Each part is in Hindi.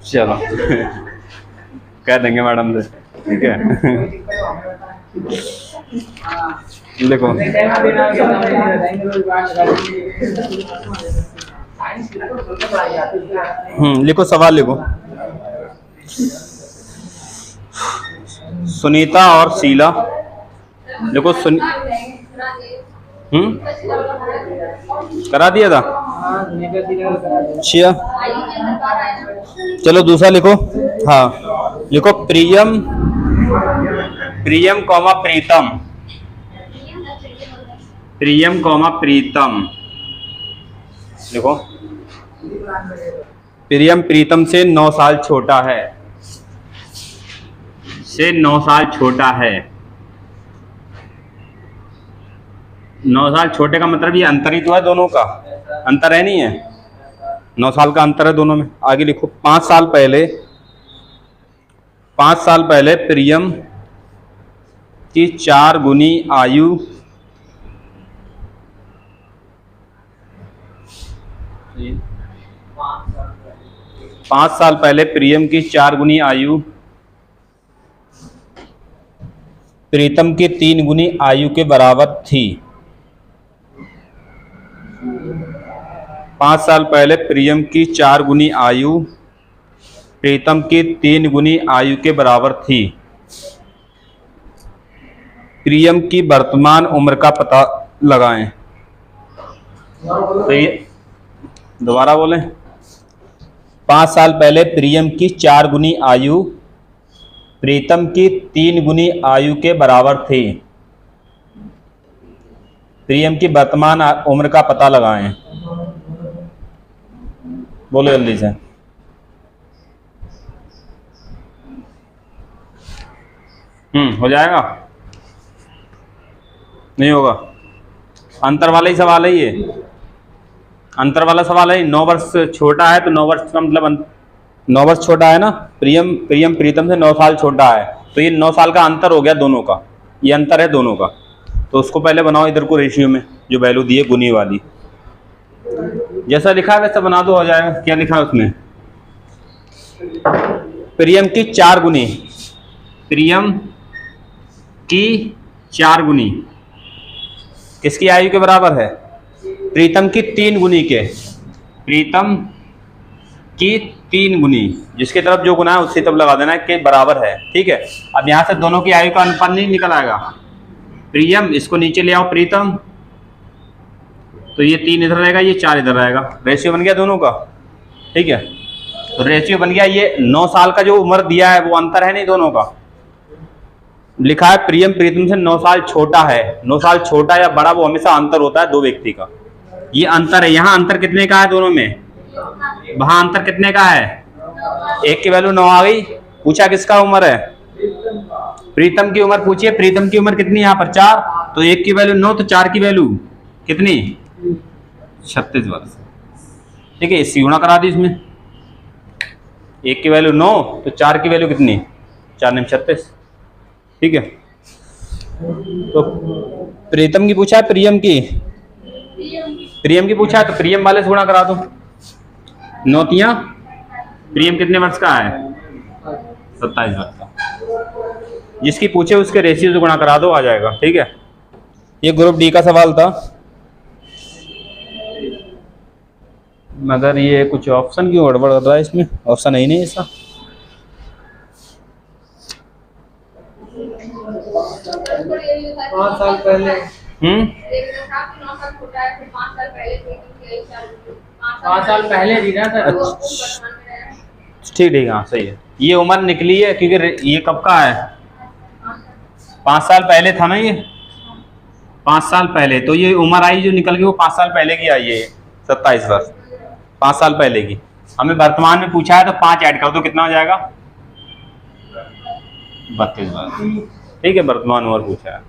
चलो कह देंगे मैडम से, ठीक है। देखो लिखो, सवाल लिखो। सुनीता और शीला, देखो करा दिया था। अच्छा चलो दूसरा लिखो। हाँ लिखो, प्रियम प्रियम कॉमा प्रीतम, प्रियम कॉमा प्रीतम लिखो। प्रियम प्रीतम से 9 साल छोटा है, से 9 साल छोटा है। 9 साल छोटे का मतलब ये अंतर ही तो है दोनों का, अंतर है नहीं है, 9 साल का अंतर है दोनों में। आगे लिखो, 5 साल पहले, 5 साल पहले प्रियम की 4 गुनी आयु, 5 साल पहले प्रियम की 4 गुनी आयु प्रीतम की 3 गुनी आयु के बराबर थी। 5 साल पहले प्रियम की 4 गुनी आयु प्रीतम की 3 गुनी आयु के बराबर थी। प्रियम की वर्तमान उम्र का पता लगाएं। तो ये दोबारा बोलें, 5 साल पहले प्रियम की 4 गुनी आयु प्रीतम की 3 गुनी आयु के बराबर थी। प्रियम की वर्तमान उम्र का पता लगाएं। बोलो जल्दी से। हो जाएगा? नहीं होगा? अंतर वाला ही सवाल है ये, अंतर वाला सवाल है। 9 वर्ष छोटा है तो 9 वर्ष का मतलब 9 वर्ष छोटा है ना, प्रियम प्रीतम से 9 साल छोटा है, तो ये 9 साल का अंतर हो गया दोनों का, ये अंतर है दोनों का। तो उसको पहले बनाओ इधर को रेशियो में, जो वैल्यू दी है गुनी वाली, जैसा लिखा है वैसा बना दो, हो जाएगा। क्या लिखा है उसमें? प्रियम की 4 गुनी, प्रियम की 4 गुनी किसकी आयु के बराबर है? प्रीतम की 3 गुनी के, प्रीतम की 3 गुनी, जिसकी तरफ जो गुना है उसकी तरफ लगा देना है कि बराबर है, ठीक है। अब यहां से दोनों की आयु का अनुपात नहीं निकल आएगा। प्रियम, इसको नीचे ले आओ प्रीतम, तो ये 3 इधर रहेगा, ये 4 इधर रहेगा, रेशियो बन गया दोनों का, ठीक है। तो रेशियो बन गया। ये 9 साल का जो उम्र दिया है वो अंतर है नहीं दोनों का। लिखा है प्रियम प्रीतम से 9 साल छोटा है, 9 साल छोटा या बड़ा वो हमेशा अंतर होता है दो व्यक्ति का, ये अंतर है। यहाँ अंतर कितने का है दोनों में? वहां अंतर कितने का है? 1 की वैल्यू 9 आ गई। पूछा किसका उम्र है? प्रीतम की उम्र पूछिए। प्रीतम की उम्र कितनी यहाँ पर? 4, तो 1 की वैल्यू 9, तो 4 की वैल्यू कितनी? 36 वर्ष, ठीक है। इससे गुणा करा दी इसमें, 1 की वैल्यू 9 तो 4 की वैल्यू कितनी? 4 9 36, ठीक है। तो प्रीतम की पूछा है, प्रियम की पूछा है, तो प्रियम वाले से गुणा करा दो। 9 तियां, प्रियम कितने वर्ष का है? 27 वर्ष का। जिसकी पूछे उसके रेशियो से गुणा करा दो, आ जाएगा, ठीक है। ये ग्रुप डी का सवाल था, मगर ये कुछ ऑप्शन क्यों गड़बड़ कर रहा है? इसमें ऑप्शन है ही नहीं ऐसा। साल पहले 5 साल पहले दिया था। ठीक, हाँ सही है। ये उम्र निकली है क्योंकि ये कब का है? 5 साल पहले था ना ये, 5 साल पहले, तो ये उम्र आई जो निकल गई वो 5 साल पहले की आई है, 27 वर्ष 5 साल पहले की। हमें वर्तमान में पूछा है तो 5 ऐड कर दो, कितना हो जाएगा? 32 वर्ष, ठीक है। वर्तमान उम्र पूछा है,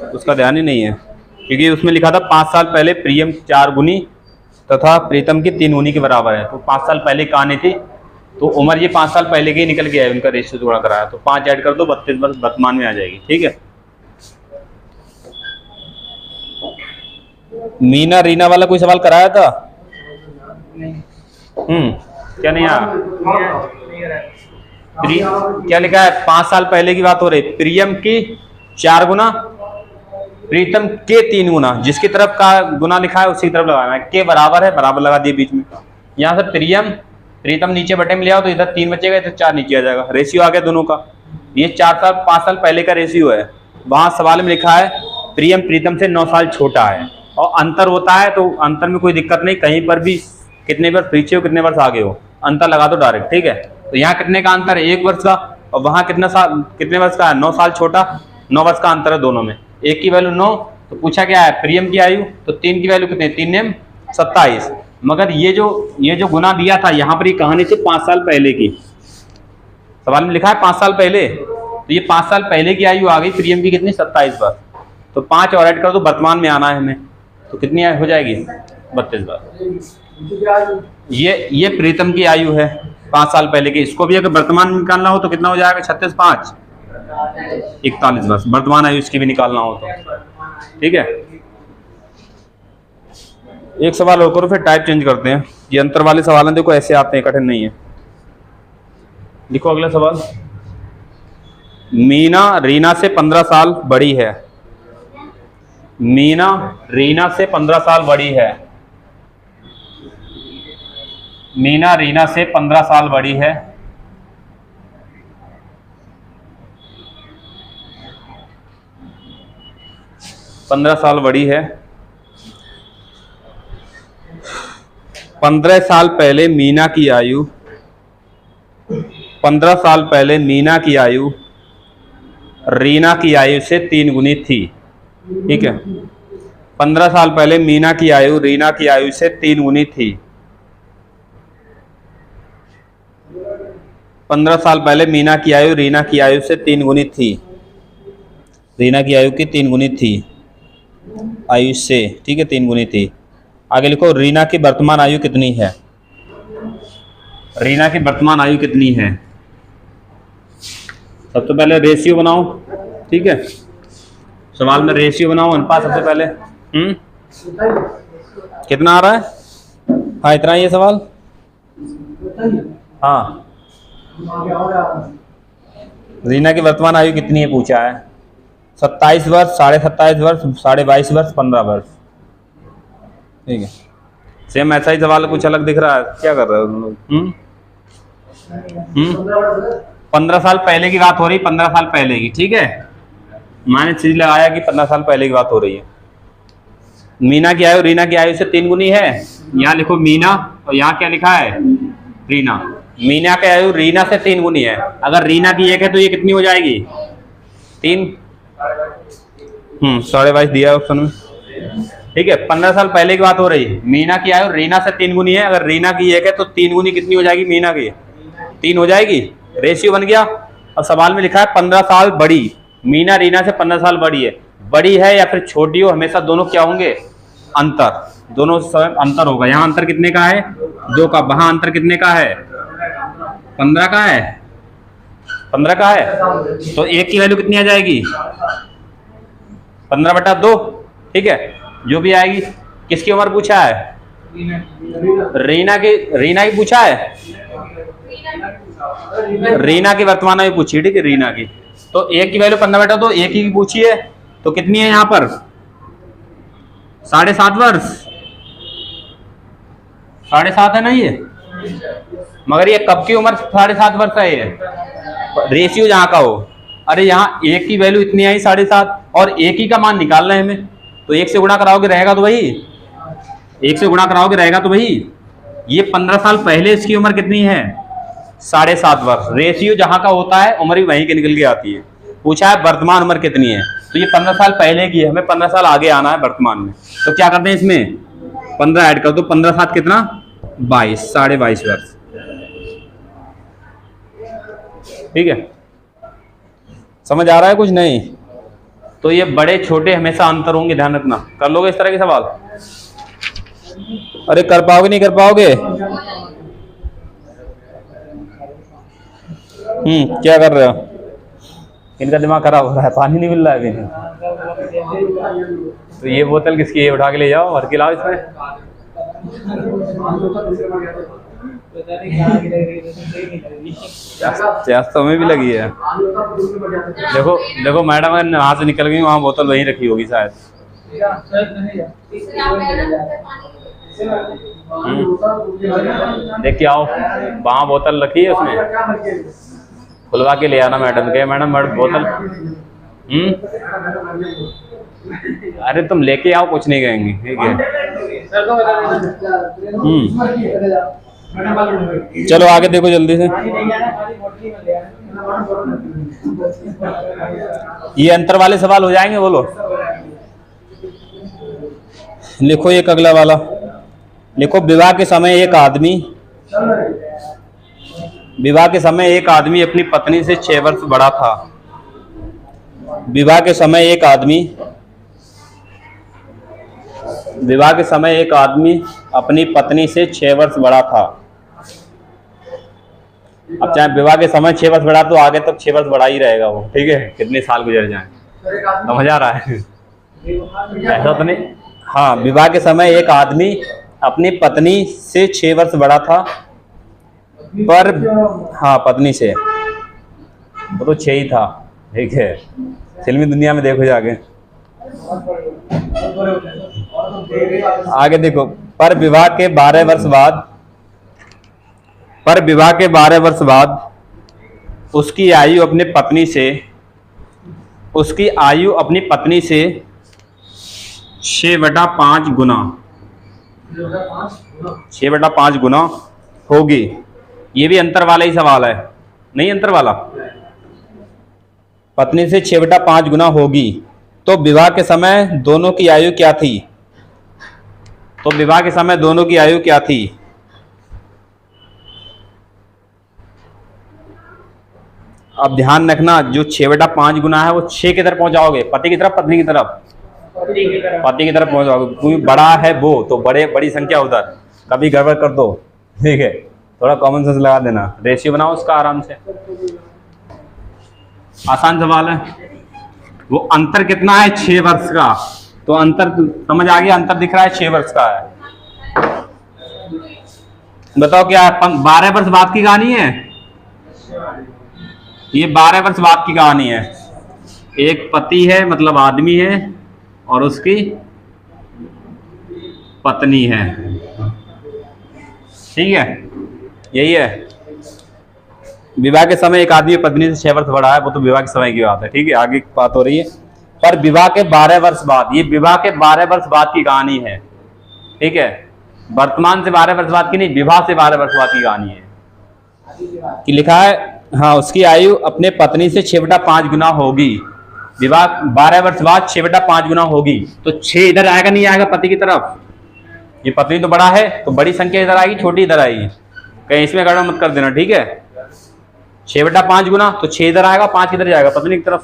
उसका ध्यान ही नहीं है क्योंकि उसमें लिखा था 5 साल पहले प्रियम 4 गुनी तथा प्रीतम की 3 गुनी के बराबर है। तो 5 साल पहले कहानी थी, तो उम्र ये 5 साल पहले की निकल गया है, उनका रेशियो जोड़ा कराया, तो 5 ऐड कर दो, 32 वर्ष वर्तमान में आ जाएगी, ठीक है। मीना रीना वाला कोई सवाल कराया था? क्या नहीं आया? नहीं रहा। क्या लिखा है? 5 साल पहले की बात हो रही। प्रियम की 4 गुना, प्रीतम के 3 गुना। जिसकी तरफ का गुना लिखा है उसी तरफ लगाना है। के बराबर है, बराबर लगा दिए बीच में। यहाँ से प्रीतम नीचे बटे में ले आओ तो इधर 3 बचेगा, इधर 4 नीचे आ जाएगा। रेशियो आ गया दोनों का। ये 5 साल पहले का रेशियो है। वहां सवाल में लिखा है प्रियम प्रीतम से 9 साल छोटा है और अंतर होता है, तो अंतर में कोई दिक्कत नहीं, कहीं पर भी कितने वर्ष पीछे हो कितने वर्ष आगे हो, अंतर लगा दो डायरेक्ट, ठीक है। तो यहाँ कितने का अंतर है? 1 वर्ष का, और वहां कितने वर्ष का है? 9 साल छोटा, 9 वर्ष का अंतर है दोनों में। एक की वैल्यू 9, तो पूछा क्या है? प्रियम की आयु, तो 3 की वैल्यू कितनी? 3 नेम 27। मगर ये जो गुना दिया था यहाँ पर, ये कहानी थी 5 साल पहले की। सवाल में लिखा है 5 साल पहले, तो ये 5 साल पहले की आयु आ गई प्रियम की कितनी? 27 बार। तो 5 और ऐड कर दो, वर्तमान में आना है हमें, तो कितनी हो जाएगी? 32 बार। ये प्रीतम की आयु है 5 साल पहले की। इसको भी अगर वर्तमान में निकालना हो तो कितना हो जाएगा? 36 5 41 वर्ष। वर्तमान आयु इसकी भी निकालना हो तो, ठीक है। एक सवाल और करो, फिर टाइप चेंज करते हैं। ये अंतर वाले सवाल हैं, देखो ऐसे आते हैं, कठिन नहीं है। लिखो अगला सवाल। मीना रीना से 15 साल बड़ी है। मीना रीना से 15 साल बड़ी है। मीना रीना से 15 साल बड़ी है। पंद्रह साल बड़ी है। 15 साल पहले मीना की आयु 15 साल पहले मीना की आयु रीना की आयु से 3 गुनी थी, ठीक है। 15 साल पहले मीना की आयु रीना की आयु से 3 गुनी थी। 15 साल पहले मीना की आयु रीना की आयु से 3 गुनी थी। रीना की आयु की 3 गुनी थी, आयु से, ठीक है, 3 गुनी थी। आगे लिखो रीना की वर्तमान आयु कितनी है। रीना की वर्तमान आयु कितनी है? सबसे पहले रेशियो बनाओ, ठीक है। सवाल में रेशियो बनाओ, अनुपात सबसे पहले। कितना आ रहा है? हाँ इतना ही है सवाल। हाँ, रीना की वर्तमान आयु कितनी है पूछा है। 27 वर्ष, 27.5 वर्ष, 22.5 वर्ष, 15 वर्ष, ठीक है। सेम ऐसा ही सवाल, कुछ अलग दिख रहा है, क्या कर रहे हो? 15 साल पहले की बात हो रही, 15 साल पहले की, ठीक है। मैंने चीज लगाया कि 15 साल पहले की बात हो रही है। मीना की आयु रीना की आयु से 3 गुनी है। यहाँ लिखो मीना, और यहाँ क्या लिखा है? रीना। मीना की आयु रीना से 3 गुनी है। अगर रीना की 1 है तो ये कितनी हो जाएगी? 3। 22.5 दिया ऑप्शन में, ठीक है। 15 साल पहले की बात हो रही है। मीना की आयु रीना से 3 गुनी है। अगर रीना की 1 है तो 3 गुनी कितनी हो जाएगी? मीना की 3 हो जाएगी। रेशियो बन गया। अब सवाल में लिखा है 15 साल बड़ी। मीना रीना से 15 साल बड़ी है। बड़ी है या फिर छोटी हो, हमेशा दोनों क्या होंगे? अंतर, दोनों समय अंतर होगा। यहाँ अंतर कितने का है? 2 का। वहां अंतर कितने का है? 15 का है। 15 का है, तो 1 की वैल्यू कितनी आ जाएगी? 15/2, ठीक है। जो भी आएगी। किसकी उम्र पूछा है? रीना की पूछा है। रीना की वर्तमान आयु पूछी, ठीक है, रीना की। तो 1 की वैल्यू 15/2, 1 की पूछी है, तो कितनी है यहाँ पर? 7.5 वर्ष। 7.5 है ना ये? मगर ये कब की उम्र 7.5 वर्ष है? ये रेशियो जहाँ का हो। अरे यहाँ 1 की वैल्यू इतनी आई 7.5, और 1 ही का मान निकालना है हमें, तो 1 से गुणा कराओगे रहेगा तो वही। 1 से गुणा कराओगे रहेगा तो वही। ये 15 साल पहले इसकी उम्र कितनी है? 7.5 वर्ष। रेशियो जहाँ का होता है उम्र भी वहीं के निकल के आती है। पूछा है वर्तमान उम्र कितनी है, तो ये 15 साल पहले की है, हमें 15 साल आगे आना है वर्तमान में। तो क्या करते हैं इसमें? 15 ऐड कर दो। 15 सात कितना? 22, 22.5 वर्ष, ठीक है। समझ आ रहा है कुछ नहीं? तो ये बड़े छोटे हमेशा अंतर होंगे, ध्यान रखना। कर लोगे इस तरह के सवाल? अरे कर पाओगे नहीं कर पाओगे? क्या कर रहे हो? इनका दिमाग खराब हो रहा है, पानी नहीं मिल रहा है अभी। तो ये बोतल किसकी है? उठा के ले जाओ, भर के लाओ इसमें। पता नहीं कहाँ की लग रही है, तो सही नहीं लग रही। प्यास तो हमें भी लगी है। देखो देखो मैडम वहाँ से निकल गई, वहाँ बोतल वहीं रखी होगी शायद। देख के आओ, वहाँ बोतल रखी है, उसमें खुलवा के ले आना मैडम के। मैडम बोतल अरे तुम लेके आओ, कुछ नहीं कहेंगे, ठीक है। चलो आगे देखो जल्दी से। ये अंतर वाले सवाल हो जाएंगे, बोलो। लिखो एक अगला वाला, लिखो विवाह के समय एक आदमी अपनी पत्नी से 6 वर्ष बड़ा था। विवाह के समय एक आदमी अपनी पत्नी से 6 वर्ष बड़ा था। अब चाहे विवाह के समय 6 वर्ष बड़ा, तो आगे तक 6 वर्ष बड़ा ही रहेगा वो, ठीक है, कितने साल गुजर जाएं। समझ आ रहा है? ऐसा तो नहीं। हाँ, विवाह के समय एक आदमी अपनी पत्नी से 6 वर्ष बड़ा था, पर हाँ पत्नी से, वो तो 6 ही था, ठीक है। फिल्मी दुनिया में देखो जाके। आगे देखो, पर विवाह के 12 वर्ष बाद उसकी आयु अपनी पत्नी से 6/5 गुना होगी। ये भी अंतर वाला ही सवाल है, नहीं अंतर वाला। पत्नी से 6/5 गुना होगी, तो विवाह के समय दोनों की आयु क्या थी? अब ध्यान रखना, जो 6/5 गुना है वो 6 की तरफ पहुंचाओगे, पति की तरफ, पत्नी की तरफ, पति की तरफ पहुंचाओगे। कोई बड़ा है वो तो बड़ी संख्या उधर, कभी गड़बड़ कर दो, ठीक है। थोड़ा कॉमन सेंस लगा देना, रेशियो बनाओ उसका आराम से। आसान सवाल है। वो अंतर कितना है? 6 वर्ष का। तो अंतर समझ आ गया, अंतर दिख रहा है 6 वर्ष का है। बताओ क्या 12 वर्ष बाद की कहानी है? ये 12 वर्ष बाद की कहानी है। एक पति है, मतलब आदमी है, और उसकी पत्नी है, ठीक है, यही है। विवाह के समय एक आदमी पत्नी से 6 वर्ष बड़ा है, वो तो विवाह के समय की बात है, ठीक है। आगे बात हो रही है, पर विवाह के 12 वर्ष बाद, ये विवाह के 12 वर्ष बाद की कहानी है, ठीक है। वर्तमान से 12 वर्ष बाद की नहीं, विवाह से 12 वर्ष बाद की कहानी है कि लिखा है। हाँ, उसकी आयु अपने पत्नी से 6/5 गुना होगी। विवाह 12 वर्ष बाद 6/5 गुना होगी, तो 6 इधर आएगा, नहीं आएगा पति की तरफ। ये पत्नी तो बड़ा है, तो बड़ी संख्या इधर आएगी, छोटी इधर आएगी, कहीं इसमें गड़बड़ मत कर देना, ठीक है। 6/5 गुना, तो 6 इधर आएगा, 5 इधर जाएगा, पत्नी की तरफ,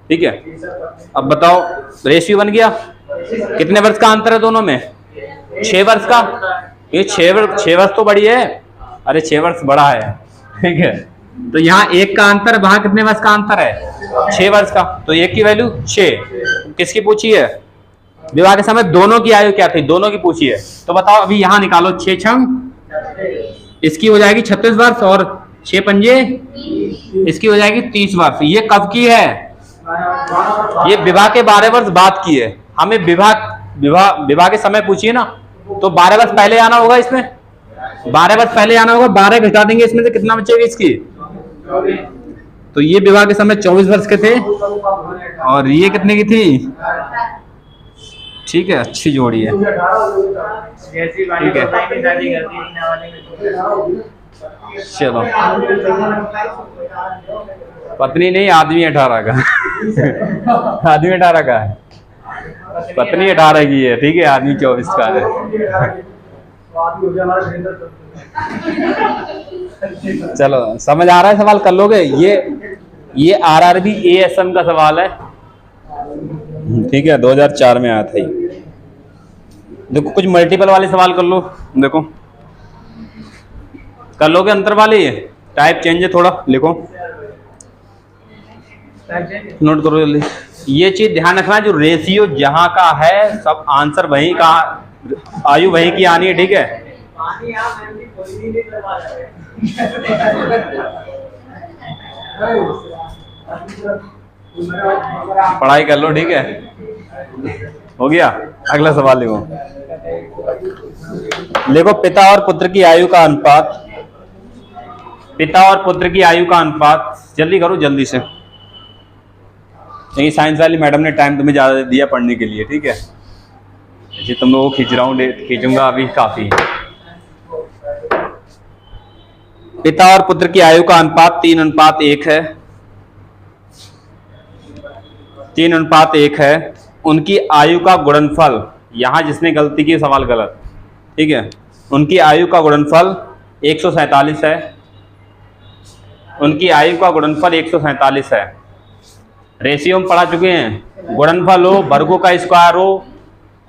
ठीक है। अब बताओ, रेशियो बन गया। कितने वर्ष का अंतर है दोनों में? 6 वर्ष का। ये 6 वर्ष तो बड़ी है, अरे 6 वर्ष बड़ा है, ठीक है। तो यहाँ 1 का अंतर, वहां कितने वर्ष का अंतर है? 6 वर्ष का। तो 1 की वैल्यू 6। किसकी पूछी है? विवाह के समय दोनों की आयु क्या थी, दोनों की पूछी है। तो बताओ, अभी यहाँ निकालो, 6 छंग, इसकी हो जाएगी 36 वर्ष, और 6 पंजे, इसकी हो जाएगी 30 वर्ष। ये कब की है? ये विवाह के 12 वर्ष बाद की है। हमें विवाह के समय पूछिए ना, तो 12 वर्ष पहले आना होगा इसमें, 12 वर्ष पहले आना होगा। 12 घटा देंगे इसमें से, कितना बचेगा इसकी? तो ये विवाह के समय 24 वर्ष के थे, और ये कितने की थी? ठीक है, अच्छी जोड़ी है, ठीक है। चलो, पत्नी नहीं, आदमी 18 का आदमी 18 का है, पत्नी 18 की है, ठीक है, आदमी 24 का है। चलो, समझ आ रहा है सवाल? कर लोगे? ये RRB ASM का सवाल है, ठीक है, 2004 में आया था ये। देखो, कुछ मल्टीपल वाले सवाल कर लो, देखो कर लोगे अंतर वाले। ये टाइप चेंज है थोड़ा, लिखो, नोट करो जल्दी। ये चीज ध्यान रखना, जो रेशियो जहां का है, सब आंसर वहीं का, आयु वहीं की आनी है, ठीक है। पढ़ाई कर लो, ठीक है। हो गया। अगला सवाल लिखो। लिखो पिता और पुत्र की आयु का अनुपात। पिता और पुत्र की आयु का अनुपात, जल्दी करो जल्दी से, क्योंकि साइंस वाली मैडम ने टाइम तुम्हें ज़्यादा दिया पढ़ने के लिए, ठीक है। जैसे तुम लोगों को खींच रहा हूँ, खींचूंगा अभी काफ़ी। पिता और पुत्र की आयु का अनुपात 3:1 है। 3:1 है। उनकी आयु का गुणनफल, यहाँ जिसने गलती की सवाल गलत, ठीक है। उनकी आयु का गुणनफल 147 है। उनकी आयु का गुणनफल 147 है। रेशियो में पढ़ा चुके हैं, गुणनफल हो, वर्गों का स्क्वायर हो,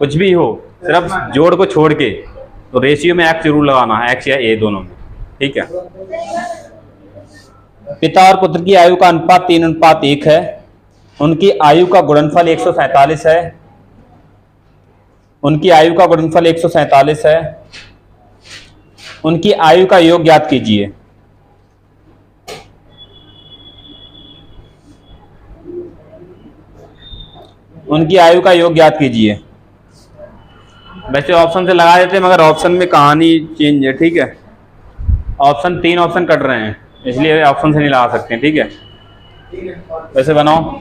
कुछ भी हो, सिर्फ जोड़ को छोड़ के, तो रेशियो में एक्स जरूर लगाना है, एक्स या ए दोनों में, ठीक है। पिता और पुत्र की आयु का अनुपात 3:1 है। उनकी आयु का गुणनफल 147 है। उनकी आयु का गुणनफल 147 है। उनकी आयु का योग ज्ञात कीजिए। उनकी आयु का योग ज्ञात कीजिए। वैसे ऑप्शन से लगा देते हैं, मगर ऑप्शन में कहानी चेंज है, ठीक है। ऑप्शन 3 ऑप्शन कट रहे हैं, इसलिए ऑप्शन से नहीं लगा सकते, ठीक है। वैसे बनाओ।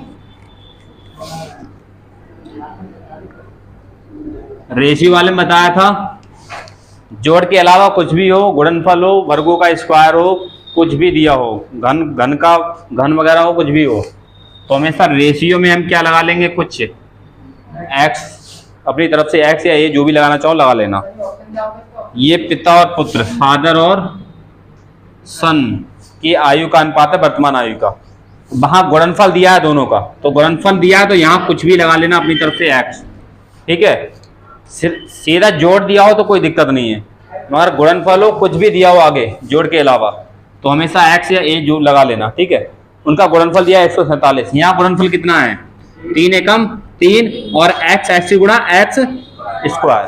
रेशियो वाले में बताया था, जोड़ के अलावा कुछ भी हो, गुणनफल हो, वर्गों का स्क्वायर हो, कुछ भी दिया हो, घन वगैरह हो, कुछ भी हो, तो हमेशा रेशियो में हम क्या लगा लेंगे, कुछ एक्स, अपनी तरफ से एक्स या ए जो भी लगाना चाहो लगा लेना। ये पिता और पुत्र, फादर और सन की आयु का अनुपात है वर्तमान आयु का। वहां गुणनफल दिया है दोनों का, तो गुणनफल दिया है तो यहाँ कुछ भी लगा लेना अपनी तरफ से एक्स, ठीक है। सीधा जोड़ दिया हो तो कोई दिक्कत नहीं है, मगर गुणनफल हो, कुछ भी दिया हो आगे जोड़ के अलावा, तो हमेशा एक्स या ए जो लगा लेना, ठीक है। उनका गुणनफल दिया 147। यहाँ गुणनफल कितना है, 3 एकम 3 और एक्स गुणा एक्स स्क्वायर,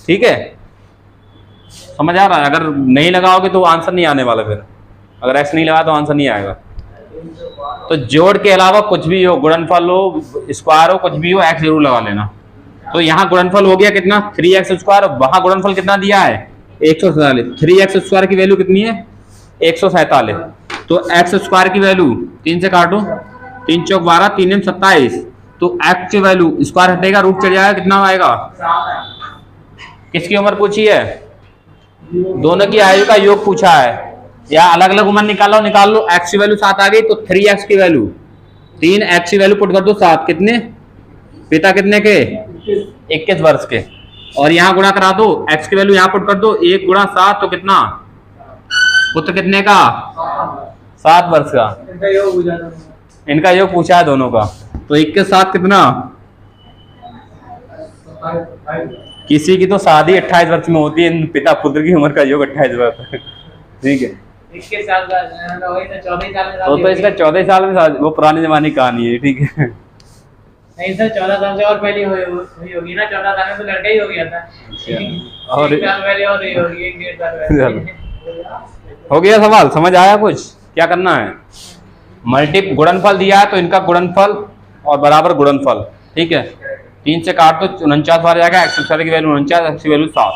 ठीक है। समझ आ रहा है? अगर नहीं लगाओगे तो आंसर नहीं आने वाला, फिर अगर एक्स नहीं लगा तो आंसर नहीं आएगा। तो जोड़ के अलावा कुछ भी हो, गुणनफल हो, स्क्वायर हो, कुछ भी हो, एक्स जरूर लगा लेना। तो यहाँ गुणनफल हो गया कितना, 3x स्क्वायर। वहां गुणनफल कितना दिया है, 147। 3x स्क्वायर की वैल्यू कितनी है, 147। तो एक्स स्क्वायर की वैल्यू 3 से काटो, 3 चौक 12, 3 एम 27। तो एक्स की वैल्यू स्क्वायर हटेगा, रूट चढ़ जाएगा, कितना आएगा। किसकी उम्र पूछी है, दोनों की आयु का योग पूछा है, या अलग अलग उम्र निकाल लो। एक्स की वैल्यू 7 आ गई तो 3x की वैल्यू 3x की वैल्यू पुट कर दो 7, कितने, पिता कितने के, 21 वर्ष के, और यहाँ गुणा करा दो, x की वैल्यू यहाँ पुट कर दो, 1 गुणा 7 तो कितना, पुत्र कितने का, 7 वर्ष का। इनका योग पूछा है दोनों का, तो 21 7 कितना, किसी की तो शादी 28 वर्ष में होती है, पिता पुत्र की उम्र का योग 28 वर्ष, ठीक है। 21 साल का वही तो 14 साल में, तो इसका 14 साल में, वो पुरानी जमाने की कहानी है, ठीक है। नहीं सर, 14 साल से और पहले हुई होगी ना, 14 साल में तो लड़का ही हो गया था। और 1 साल पहले और हुई होगी, 1 डेढ़ साल पहले। हो गया सवाल, समझ आया कुछ, क्या करना है। गुणनफल दिया है तो इनका गुणनफल और बराबर गुणनफल, ठीक है। 3 से काट तो 49 बार जाएगा, एक्स स्क्वायर की वैल्यू 49, एक्स की वैल्यू 7।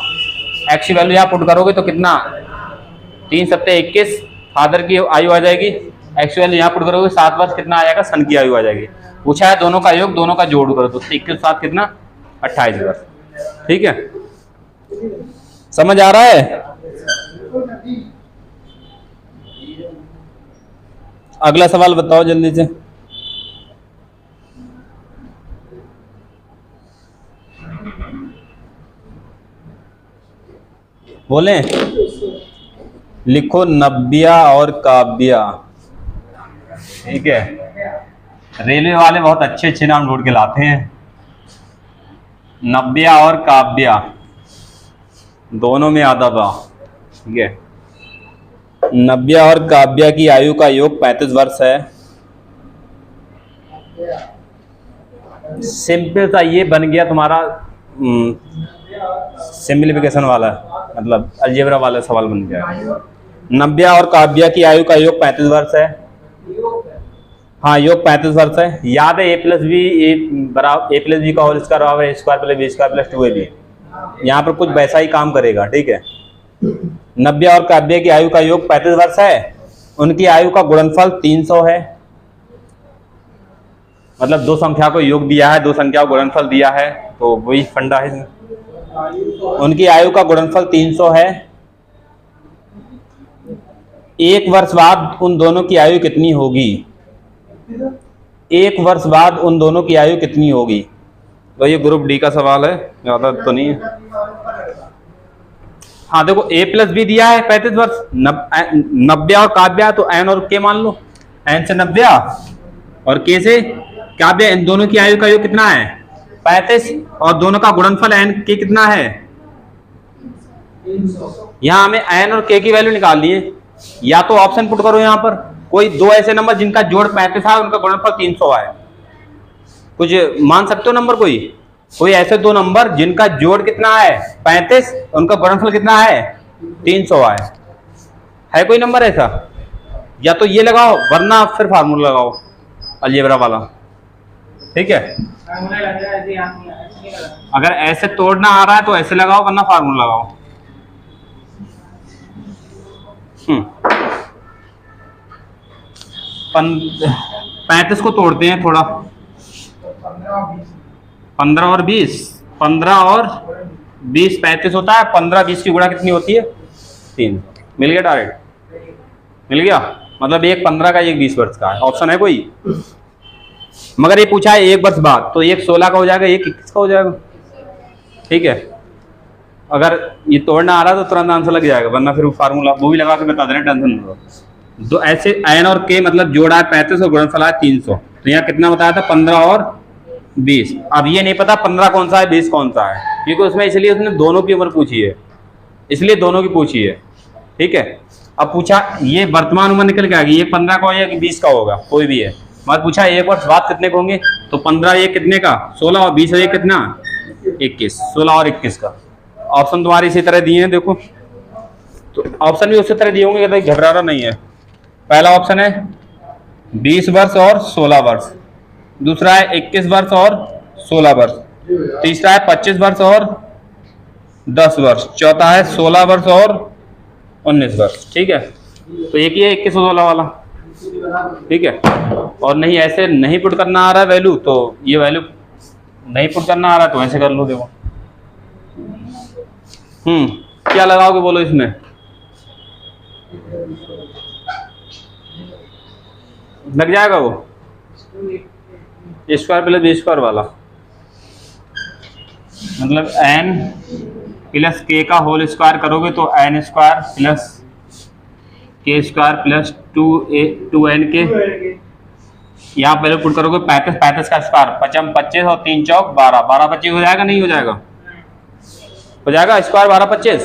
एक्स की वैल्यू यहाँ पुट करोगे तो कितना, 3 सत्ते 21, फादर की आयु आ जाएगी। एक्स की वैल्यू यहाँ पुट करोगे 7 वर्ष, कितना आ जाएगा, सन की आयु आ जाएगी। पूछा है दोनों का योग, दोनों का जोड़ करो तो 21 7 कितना, 28 वर्ष, ठीक है। समझ आ रहा है। अगला सवाल बताओ जल्दी से। बोले, लिखो नब्बिया और काव्या, ठीक है। रेलवे वाले बहुत अच्छे अच्छे नाम ढूंढ के लाते हैं। नब्बिया और काव्या दोनों में आता था, ठीक है। नब्बिया और काव्या की आयु का योग 35 वर्ष है। सिंपल सा ये बन गया तुम्हारा सिंप्लीफिकेशन वाला। मतलब अलजेब्रा वाला सवाल बन गया। नव्या और काव्या की आयु का योग 35 वर्ष है। हाँ, योग 35 वर्ष है। याद है a प्लस बी का होल स्क्वायर बराबर a square plus B square plus 2ab। यहाँ पर कुछ वैसा ही काम करेगा, ठीक है। नव्या और काव्या की आयु का योग 35 वर्ष है। उनकी आयु का गुणनफल 300 है। मतलब दो संख्या को योग दिया है, दो संख्या को गुणनफल दिया है, तो वही फंडा है। उनकी आयु का गुणनफल 300 है। एक वर्ष बाद उन दोनों की आयु कितनी होगी? एक वर्ष बाद उन दोनों की आयु कितनी होगी? तो ये ग्रुप डी का सवाल है, ज्यादा तो नहीं है। हाँ देखो, a प्लस बी दिया है 35 वर्ष, नव्या और काव्या, तो n और k मान लो। n से नव्या और k से काव्या, इन दोनों की आयु का योग कितना है? 35, और दोनों का गुणनफल n k कितना है? यहाँ हमें n और k की वैल्यू निकालनी है। या तो ऑप्शन पुट करो यहाँ पर, कोई दो ऐसे नंबर जिनका जोड़ 35 है, उनका गुणनफल 300 है। कुछ मान सकते हो नंबर? कोई ऐसे दो नंबर जिनका जोड़ कितना है? 35, उनका गुणनफल कितना है? 300 है कोई नंबर ऐसा? या तो ये लगाओ, वरना फिर फार्मूला लगाओ अलजेब्रा वाला, ठीक है। अगर ऐसे तोड़ना आ रहा है तो ऐसे लगाओ, वरना फार्मूला लगाओ। 35 को तोड़ते हैं थोड़ा। 15 और 20, 15 और 20 35 होता है। 15 20 की गुणा कितनी होती है? 3। मिल गया? डायरेक्ट मिल गया। मतलब एक 15 का, एक 20 वर्ष का है। ऑप्शन है कोई? मगर ये पूछा है एक वर्ष बाद, तो एक 16 का हो जाएगा, एक 21 का हो जाएगा, ठीक है। अगर ये तोड़ना आ रहा है तो तुरंत आंसर लग जाएगा, वरना फिर फार्मूला वो भी लगा के बता देना, टेंशन नहीं लो। दो ऐसे n और k मतलब जोड़ा है 35 और गुणनफल है 300। तो यहाँ कितना बताया था? 15 और 20। अब ये नहीं पता 15 कौन सा है, 20 कौन सा है, क्योंकि उसमें इसलिए उसने दोनों की उम्र पूछी है, इसलिए दोनों की पूछी है, ठीक है। अब पूछा ये वर्तमान उम्र निकल के आ गई, ये 15 का हो या 20 का होगा, कोई भी है। मगर पूछा एक वर्ष बाद कितने के होंगे, तो 15 ये कितने का? 16, और 20 ये कितना? 21। 16 और 21 का। ऑप्शन तुम्हारे इसी तरह दिए हैं, देखो। तो ऑप्शन भी उसी तरह दिए होंगे, कहते घबराना नहीं है। पहला ऑप्शन है 20 वर्ष और 16 वर्ष, दूसरा है 21 वर्ष और 16 वर्ष, तीसरा है 25 वर्ष और 10 वर्ष, चौथा है 16 वर्ष और 19 वर्ष, ठीक है। तो एक ही है 21 और 16 वाला, ठीक है। और नहीं ऐसे नहीं पुट करना आ रहा है वैल्यू, तो ये वैल्यू नहीं पुट करना आ रहा है तो ऐसे कर लो, देखो। क्या लगाओगे बोलो इसमें? लग जाएगा वो स्क्वायर प्लस बी स्क्वायर वाला, मतलब n प्लस k का होल स्क्वायर करोगे तो n square plus k square plus 2n के। यहाँ पहले पुट करोगे 35 का स्क्वायर, 55 25 और 3 चौक 12, 12 25 हो जाएगा, नहीं हो जाएगा? हो जाएगा स्क्वायर 12 25।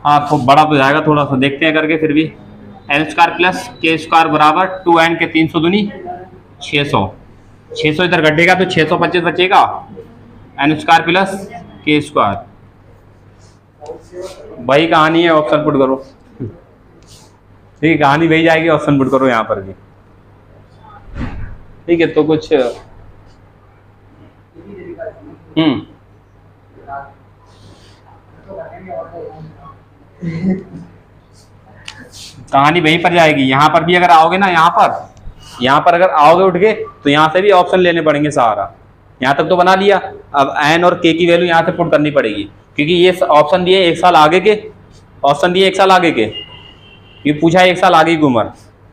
हाँ तो बड़ा तो जाएगा थोड़ा सा, देखते हैं करके। फिर भी n square plus k square बराबर 2n के 300 दूनी 600, 600 इधर घटेगा तो 625 बचेगा, n square plus k square. वही कहानी है, ऑप्शन पुट करो, ठीक है। कहानी वही जाएगी, ऑप्शन पुट करो यहाँ पर भी, ठीक है। तो कुछ कहानी वहीं पर जाएगी। यहाँ पर भी अगर आओगे ना, यहाँ पर अगर आओगे उठ के, तो यहाँ से भी ऑप्शन लेने पड़ेंगे सहारा। यहाँ तक तो बना लिया, अब n और k की वैल्यू यहाँ से पुट करनी पड़ेगी, क्योंकि ये ऑप्शन दिए 1 साल आगे के, ऑप्शन दिए 1 साल आगे के, ये पूछा है 1 साल आगे की उम्र,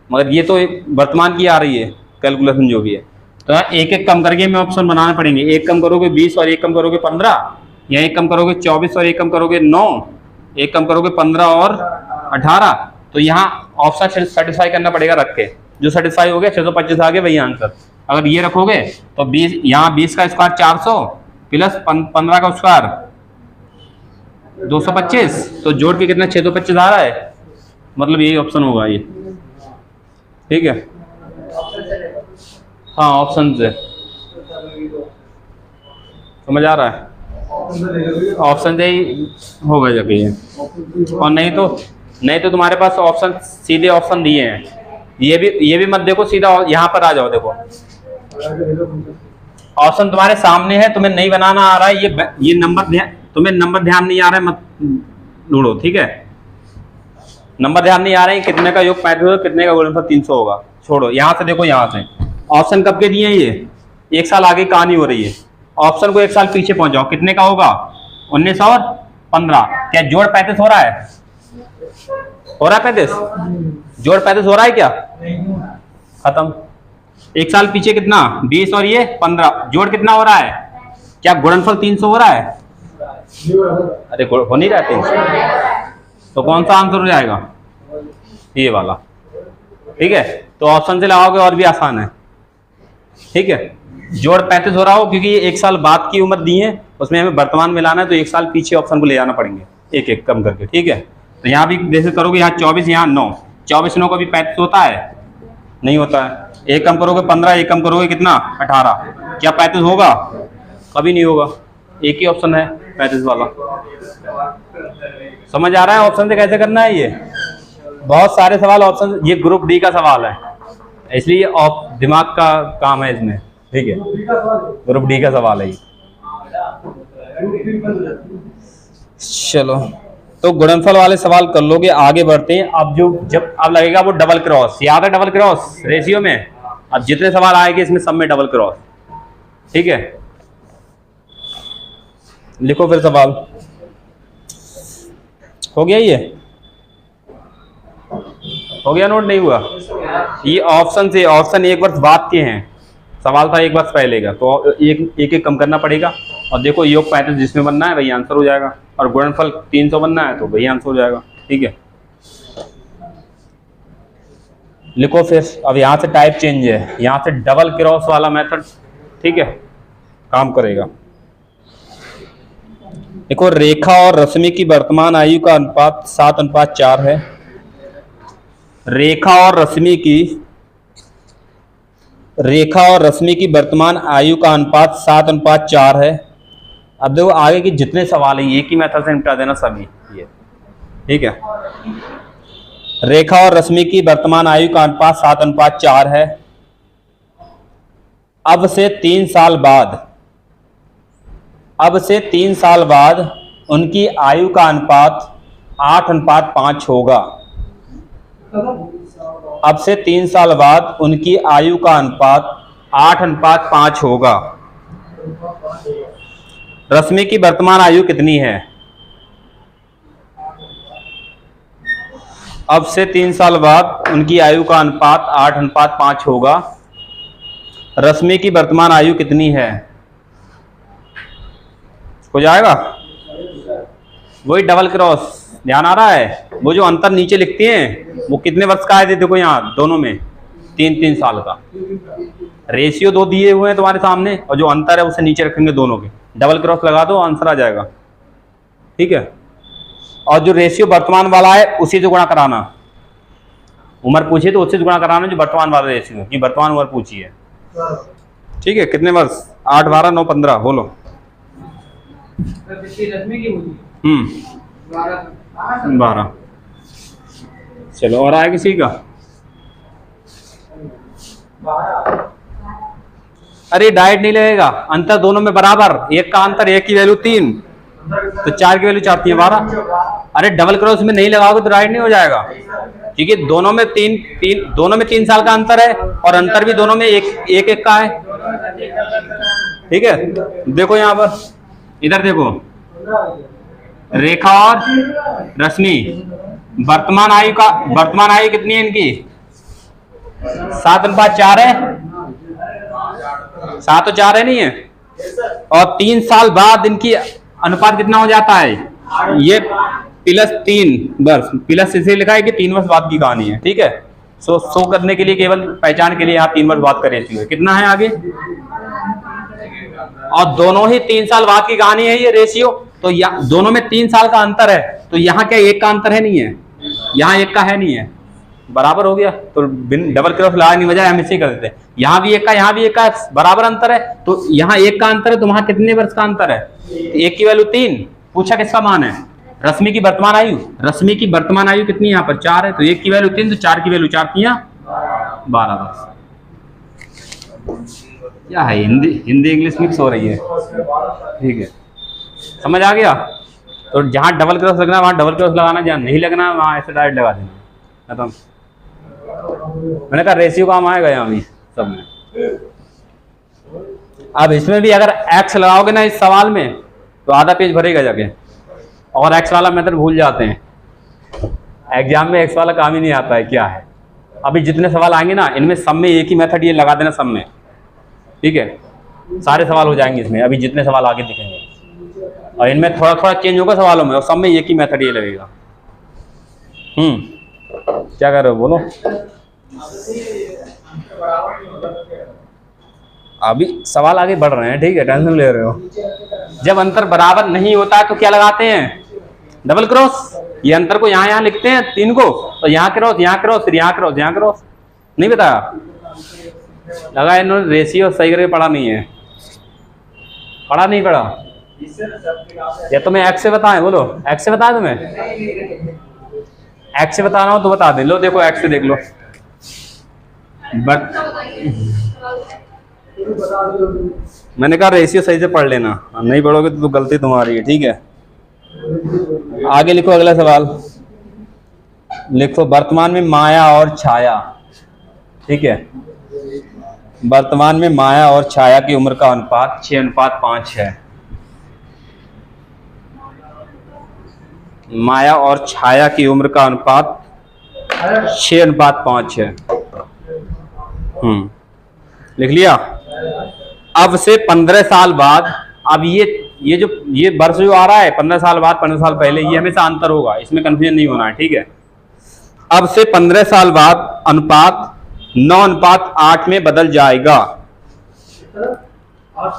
मगर ये तो वर्तमान की आ रही है कैलकुलेशन जो भी है। तो एक एक कम करके हमें ऑप्शन बनाने पड़ेंगे। एक कम करोगे 20 और एक कम करोगे 15, या एक कम करोगे 24 और एक कम करोगे 9, एक कम करोगे 15 और 18। तो यहाँ ऑप्शन सेटिस्फाई करना पड़ेगा रख के, जो सेटिस्फाई हो गया 625 आ गया वही आंसर। अगर ये रखोगे तो 20, यहाँ 20 का स्क्वायर 400 प्लस 15 का स्क्वायर 225, तो जोड़ के कितना 625 आ रहा है, मतलब यही ऑप्शन होगा ये, ठीक है। हाँ ऑप्शन से समझ आ रहा है। ऑप्शन से ही होगा जब ये, और नहीं तो तुम्हारे पास ऑप्शन सीधे ऑप्शन दिए हैं। ये भी मत देखो, सीधा यहाँ पर आ जाओ। देखो ऑप्शन तुम्हारे सामने है, तुम्हें नहीं बनाना आ रहा है, ये नंबर तुम्हें नंबर ध्यान नहीं आ रहा है, मत ढूंढो। ठीक है, नंबर ध्यान नहीं आ रहा है, कितने का योग 35 होगा, कितने का गुणनफल 300 होगा। छोड़ो, यहाँ से देखो, यहाँ से ऑप्शन कब के दिए हैं, ये 1 साल आगे कहानी हो रही है। ऑप्शन को 1 साल पीछे पहुंच जाओ, कितने का होगा, 19 और 15। क्या जोड़ 35 हो रहा है? हो रहा है 35? जोड़ 35 हो रहा है क्या? खत्म। 1 साल पीछे कितना, 20 और ये 15, जोड़ कितना हो रहा है? क्या गुणनफल 300 हो रहा है? अरे हो नहीं रहा है 300, तो कौन सा आंसर हो जाएगा? ये वाला। ठीक है, तो ऑप्शन से लगाओगे और भी आसान है। ठीक है, जोड़ 35 हो रहा हो क्योंकि ये 1 साल बाद की उम्र दी है, उसमें हमें वर्तमान मिलाना है, तो 1 साल पीछे ऑप्शन को ले जाना पड़ेंगे, एक एक कम करके। ठीक है, तो यहाँ भी जैसे करोगे, यहाँ 24, यहाँ 9, 24 9 कभी 35 होता है? नहीं होता है। एक कम करोगे 15, एक कम करोगे कितना, 18। क्या 35 होगा? कभी नहीं होगा। एक ही ऑप्शन है 35 वाला। समझ आ रहा है ऑप्शन से कैसे करना है? ये बहुत सारे सवाल ऑप्शन, ये ग्रुप डी का सवाल है, इसलिए दिमाग का काम है इसमें। ठीक है, ग्रुप डी का सवाल है ये। चलो, तो गुणनफल वाले सवाल कर लोगे, आगे बढ़ते हैं। अब लगेगा वो डबल क्रॉस, याद है डबल क्रॉस रेशियो में? अब जितने सवाल आएंगे इसमें सब में डबल क्रॉस। ठीक है, लिखो फिर सवाल। हो गया? ये हो गया? नोट नहीं हुआ? ये ऑप्शन से, ऑप्शन 1 वर्ष बाद के हैं, सवाल था 1 वर्ष पहले का, तो एक कम करना पड़ेगा। और देखो, योग 35 जिसमें बनना है वही आंसर हो जाएगा, और गुणनफल 300 बनना है तो वही आंसर हो जाएगा। ठीक है, लिखो फिर। अब यहाँ से टाइप चेंज है, यहाँ से डबल क्रॉस वाला मेथड, ठीक है, काम करेगा। देखो, रेखा और रश्मि की वर्तमान आयु का अनुपात 7:4 है। रेखा और रश्मि की वर्तमान आयु का अनुपात 7:4 है। अब देखो आगे की जितने सवाल है एक ही मेथड से निपटा देना सभी ये। ठीक है, रेखा और रश्मि की वर्तमान आयु का अनुपात 7:4 है। अब से 3 साल बाद उनकी आयु का अनुपात 8:5 होगा। अब से 3 साल बाद उनकी आयु का अनुपात 8:5 होगा। रश्मि की वर्तमान आयु कितनी है? अब से 3 साल बाद उनकी आयु का अनुपात 8:5 होगा। रश्मि की वर्तमान आयु कितनी है? हो जाएगा वही डबल क्रॉस। ध्यान आ रहा है? वो जो अंतर नीचे लिखते हैं वो कितने वर्ष का है? देखो यहाँ दोनों में 3-3 साल का। रेशियो 2 दिए हुए हैं तुम्हारे सामने, और जो अंतर है उसे नीचे रखेंगे दोनों के, डबल क्रॉस लगा दो, आंसर आ जाएगा। ठीक है, और जो रेशियो वर्तमान वाला है उसी से गुणा कराना। उम्र पूछी तो उससे गुणा कराना जो वर्तमान वाला रेशियो है, वर्तमान उम्र पूछी है। ठीक है, कितने वर्ष? 8, 12, 9, 15 बोलो। 12। चलो, और आया किसी का? अरे डाइट नहीं लगेगा, अंतर दोनों में बराबर। एक का अंतर, एक की वैल्यू 3 तो 4 की वैल्यू चाहती है 12। अरे डबल क्रॉस में नहीं लगाओगे तो राइट नहीं हो जाएगा, क्योंकि दोनों में 3 साल का अंतर है, और अंतर भी दोनों में एक का है। ठीक है, देखो यहाँ पर, इधर देखो, रेखा और रश्मि वर्तमान आयु कितनी है इनकी? 7:4 है। 7:4 है, नहीं है? और 3 साल बाद इनकी अनुपात कितना हो जाता है? ये +3 वर्ष, प्लस इसे लिखा है कि 3 वर्ष बाद की कहानी है। ठीक है, सो करने के लिए, केवल पहचान के लिए यहाँ 3 वर्ष बाद का रेशियो है। कितना है आगे? और दोनों ही 3 साल बाद की कहानी है ये रेशियो, तो दोनों में 3 साल का अंतर है, तो यहाँ क्या 1 का अंतर है? नहीं है, यहाँ 1 का है, नहीं है। बराबर हो गया, तो बिन डबल क्रॉस लगाने की बजाय हम इसे कर देते हैं। यहाँ भी एक का यहाँ भी एक का बराबर अंतर है, तो यहाँ एक का अंतर है तो वहां कितने वर्ष का अंतर है? एक की वैल्यू 3। पूछा किसका मान है? रश्मि की वर्तमान आयु। रश्मि की वर्तमान आयु कितनी यहाँ पर 4 है, तो एक की वैल्यू 3 तो 4 की वैल्यू 4 किया 12 वर्ष। क्या है, हिंदी हिंदी इंग्लिश मिक्स हो रही है, ठीक है, समझ आ गया। तो जहाँ डबल क्रॉस लगना है वहाँ डबल क्रॉस लगाना, जहाँ नहीं लगना है वहाँ ऐसे डायरेक्ट लगा देना, खत्म। मैंने कहा रेशियो काम आएगा यहाँ भी सब में। अब इसमें भी अगर एक्स लगाओगे ना इस सवाल में तो आधा पेज भरेगा जाके, और एक्स वाला मेथड भूल जाते हैं, एग्जाम में एक्स वाला काम ही नहीं आता है क्या है। अभी जितने सवाल आएंगे ना इनमें सब में एक ही मेथड ये लगा देना सब में, ठीक है, सारे सवाल हो जाएंगे इसमें। अभी जितने सवाल आगे दिखेंगे और इनमें थोड़ा थोड़ा चेंज होगा सवालों में, और सब में एक ही मेथड ये लगेगा। क्या कर रहे हो बोलो। अभी सवाल आगे बढ़ रहे हैं, ठीक है, टेंशन ले रहे हो। जब अंतर बराबर नहीं होता है तो क्या लगाते हैं? Double cross. ये अंतर को यहाँ लिखते हैं 3 को, तो यहाँ क्रॉस, यहाँ क्रॉस, फिर यहाँ क्रॉस, यहाँ क्रॉस। नहीं बताया? लगा इन्होंने रेशियो सही करके पढ़ा नहीं है, पढ़ा नहीं पढ़ा। या तुम्हें एक्स से बताएं, बोलो एक्स से बताएं तुम्हें, एक्स से बताना हो तो बता दें। लो देखो एक्स से देख लो, बट मैंने कहा रेशियो सही से पढ़ लेना, नहीं पढ़ोगे तो गलती तुम्हारी है, ठीक है। आगे लिखो अगला सवाल, लिखो वर्तमान में माया और छाया, ठीक है। वर्तमान में माया और छाया की उम्र का अनुपात 6:5 है। माया और छाया की उम्र का अनुपात 6:5 है। लिख लिया। अब से 15 साल बाद, अब ये वर्ष जो आ रहा है 15 साल बाद 15 साल पहले, ये हमेशा अंतर होगा, इसमें कंफ्यूजन नहीं होना है, ठीक है। अब से 15 साल बाद अनुपात 9:8 में बदल जाएगा।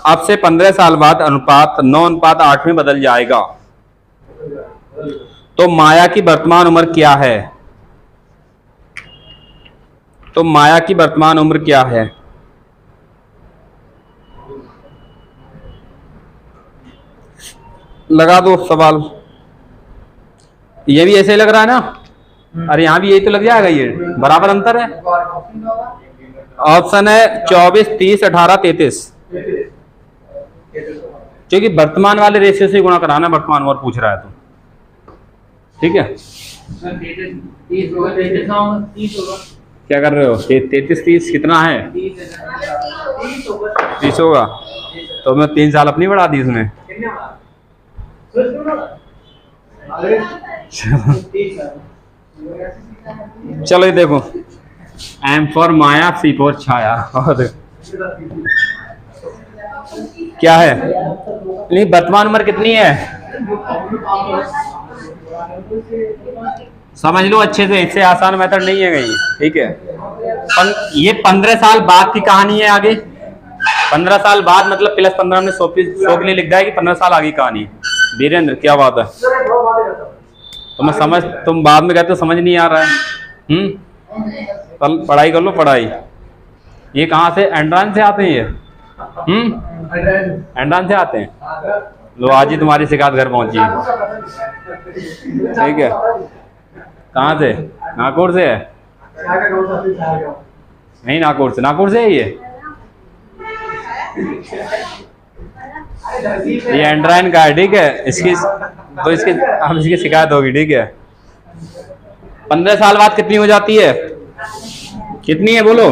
अब से 15 साल बाद अनुपात 9:8 में बदल जाएगा। तो माया की वर्तमान उम्र क्या है? तो माया की वर्तमान उम्र क्या है? लगा दो सवाल। ये भी ऐसे ही लग रहा है ना? अरे यहाँ भी यही तो लग जाएगा, ये बराबर अंतर है। ऑप्शन है 24, 30, 18, 33, क्योंकि वर्तमान वाले रेशियो से गुणा कराना, वर्तमान उम्र पूछ रहा है तो, ठीक है। क्या कर रहे हो? 33, 30 कितना है? 30 होगा, तो मैं 3 साल अपनी बढ़ा दी इसमें। चलो ये देखो, M for Maya, C for Chhaya, और क्या है? नहीं, वर्तमान उम्र कितनी है समझ लो अच्छे से, इससे आसान मेथड नहीं है कहीं, ठीक है। ये 15 साल बाद की कहानी है। आगे 15 साल बाद मतलब +15 में 100 के लिए लिख जाएगी, 15 साल आगे कहानी है। वीरेंद्र क्या बात है, तुम बाद में कहते हो समझ नहीं आ रहा है। कल पढ़ाई कर लो, पढ़ाई। ये कहाँ से? एंड्रान से आते हैं ये, एंड्रान से आते हैं। लो आज ही तुम्हारी शिकायत घर पहुंची है, ठीक है। कहाँ से? नागौर से है? नहीं नागौर से, नागौर से है ये एंड्राइन का है, ठीक है। इसकी तो इसकी शिकायत होगी, ठीक है। 15 साल बाद कितनी हो जाती है? कितनी है बोलो?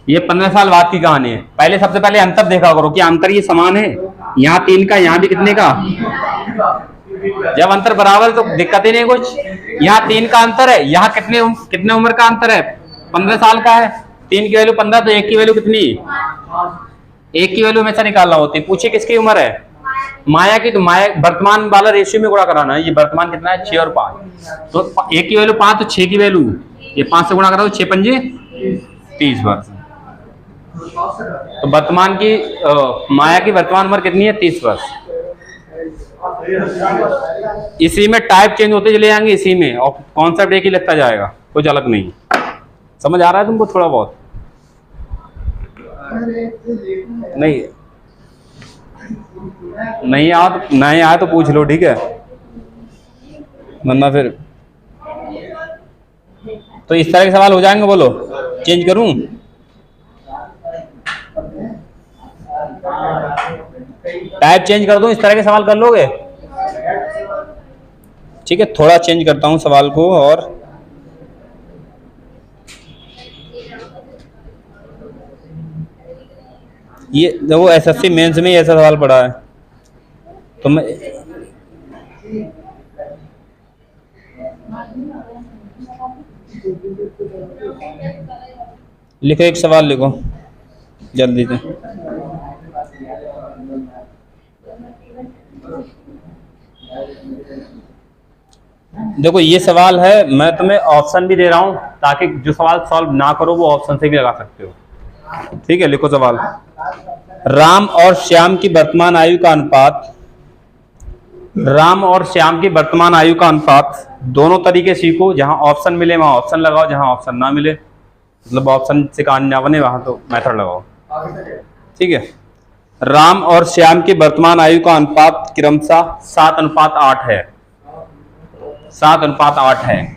ये 15 साल बाद की कहानी है। पहले सबसे पहले अंतर देखा करो कि अंतर ये समान है। यहाँ 3 का, यहाँ भी कितने का? जब अंतर बराबर तो दिक्कत ही नहीं कुछ। यहाँ 3 का अंतर है, यहाँ कितने उम्र का अंतर है? 15 साल का है। 3 की वैल्यू 15, तो 1 की वैल्यू कितनी? 1 की वैल्यू हमेशा निकालना होती है। पूछे किसकी उम्र है? माया की। तो माया वर्तमान वाला रेशियो में गुणा कराना है। ये वर्तमान कितना है? 6 और 5। तो 1 की वैल्यू 5, तो 6 की वैल्यू ये 5 से गुणा करा, 6 पंजे 30 वर्ष। तो वर्तमान की माया की वर्तमान उम्र कितनी है? 30 वर्ष। इसी में टाइप चेंज होते चले जाएंगे, इसी में, और कॉन्सेप्ट एक ही लगता जाएगा, कुछ अलग नहीं। समझ आ रहा है तुमको थोड़ा बहुत? नहीं नहीं आया तो पूछ लो, ठीक है, वरना फिर तो इस तरह के सवाल हो जाएंगे। बोलो चेंज करूं? टाइप चेंज कर दूं, इस तरह के सवाल कर लोगे? ठीक है, थोड़ा चेंज करता हूं सवाल को। और ये देखो एसएससी मेंस में ऐसा सवाल पड़ा है, तो मैं लिखो, एक सवाल लिखो जल्दी से। देखो ये सवाल है, मैं तुम्हें ऑप्शन भी दे रहा हूं ताकि जो सवाल सॉल्व ना करो वो ऑप्शन से भी लगा सकते हो। ठीक है, लिखो सवाल। राम और श्याम की वर्तमान आयु का अनुपात, राम और श्याम की वर्तमान आयु का अनुपात दोनों तरीके सीखो, जहां ऑप्शन मिले वहां ऑप्शन लगाओ, जहां ऑप्शन ना मिले मतलब ऑप्शन से कहानी ना बने वहां तो मेथड लगाओ। ठीक है, राम और श्याम की वर्तमान आयु का अनुपात क्रमशः 7:8 है, 7:8 है।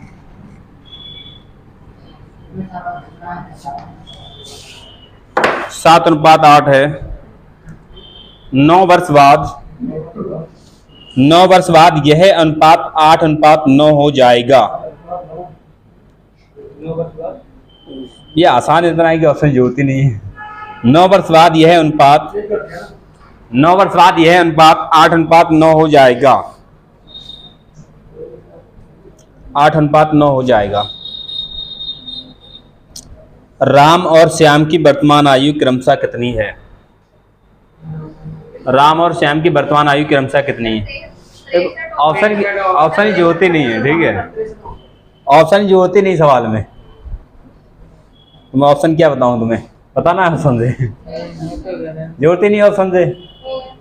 सात अनुपात 8 है। 9 वर्ष बाद यह अनुपात 8:9 हो जाएगा। ये आसान इतना है कि ऑप्शन जरूरत ही नहीं है। 9 वर्ष बाद यह अनुपात 8:9 हो जाएगा, 8:9 हो जाएगा। राम और श्याम की वर्तमान आयु क्रमशः कितनी है? राम और श्याम की वर्तमान आयु क्रमशः कितनी है? ऑप्शन की जरूरत ही नहीं है, ठीक है, ऑप्शन की जरूरत ही नहीं सवाल में। मैं ऑप्शन क्या बताऊं तुम्हें, पता ना ऑप्शन से, जरूरत ही नहीं ऑप्शन से।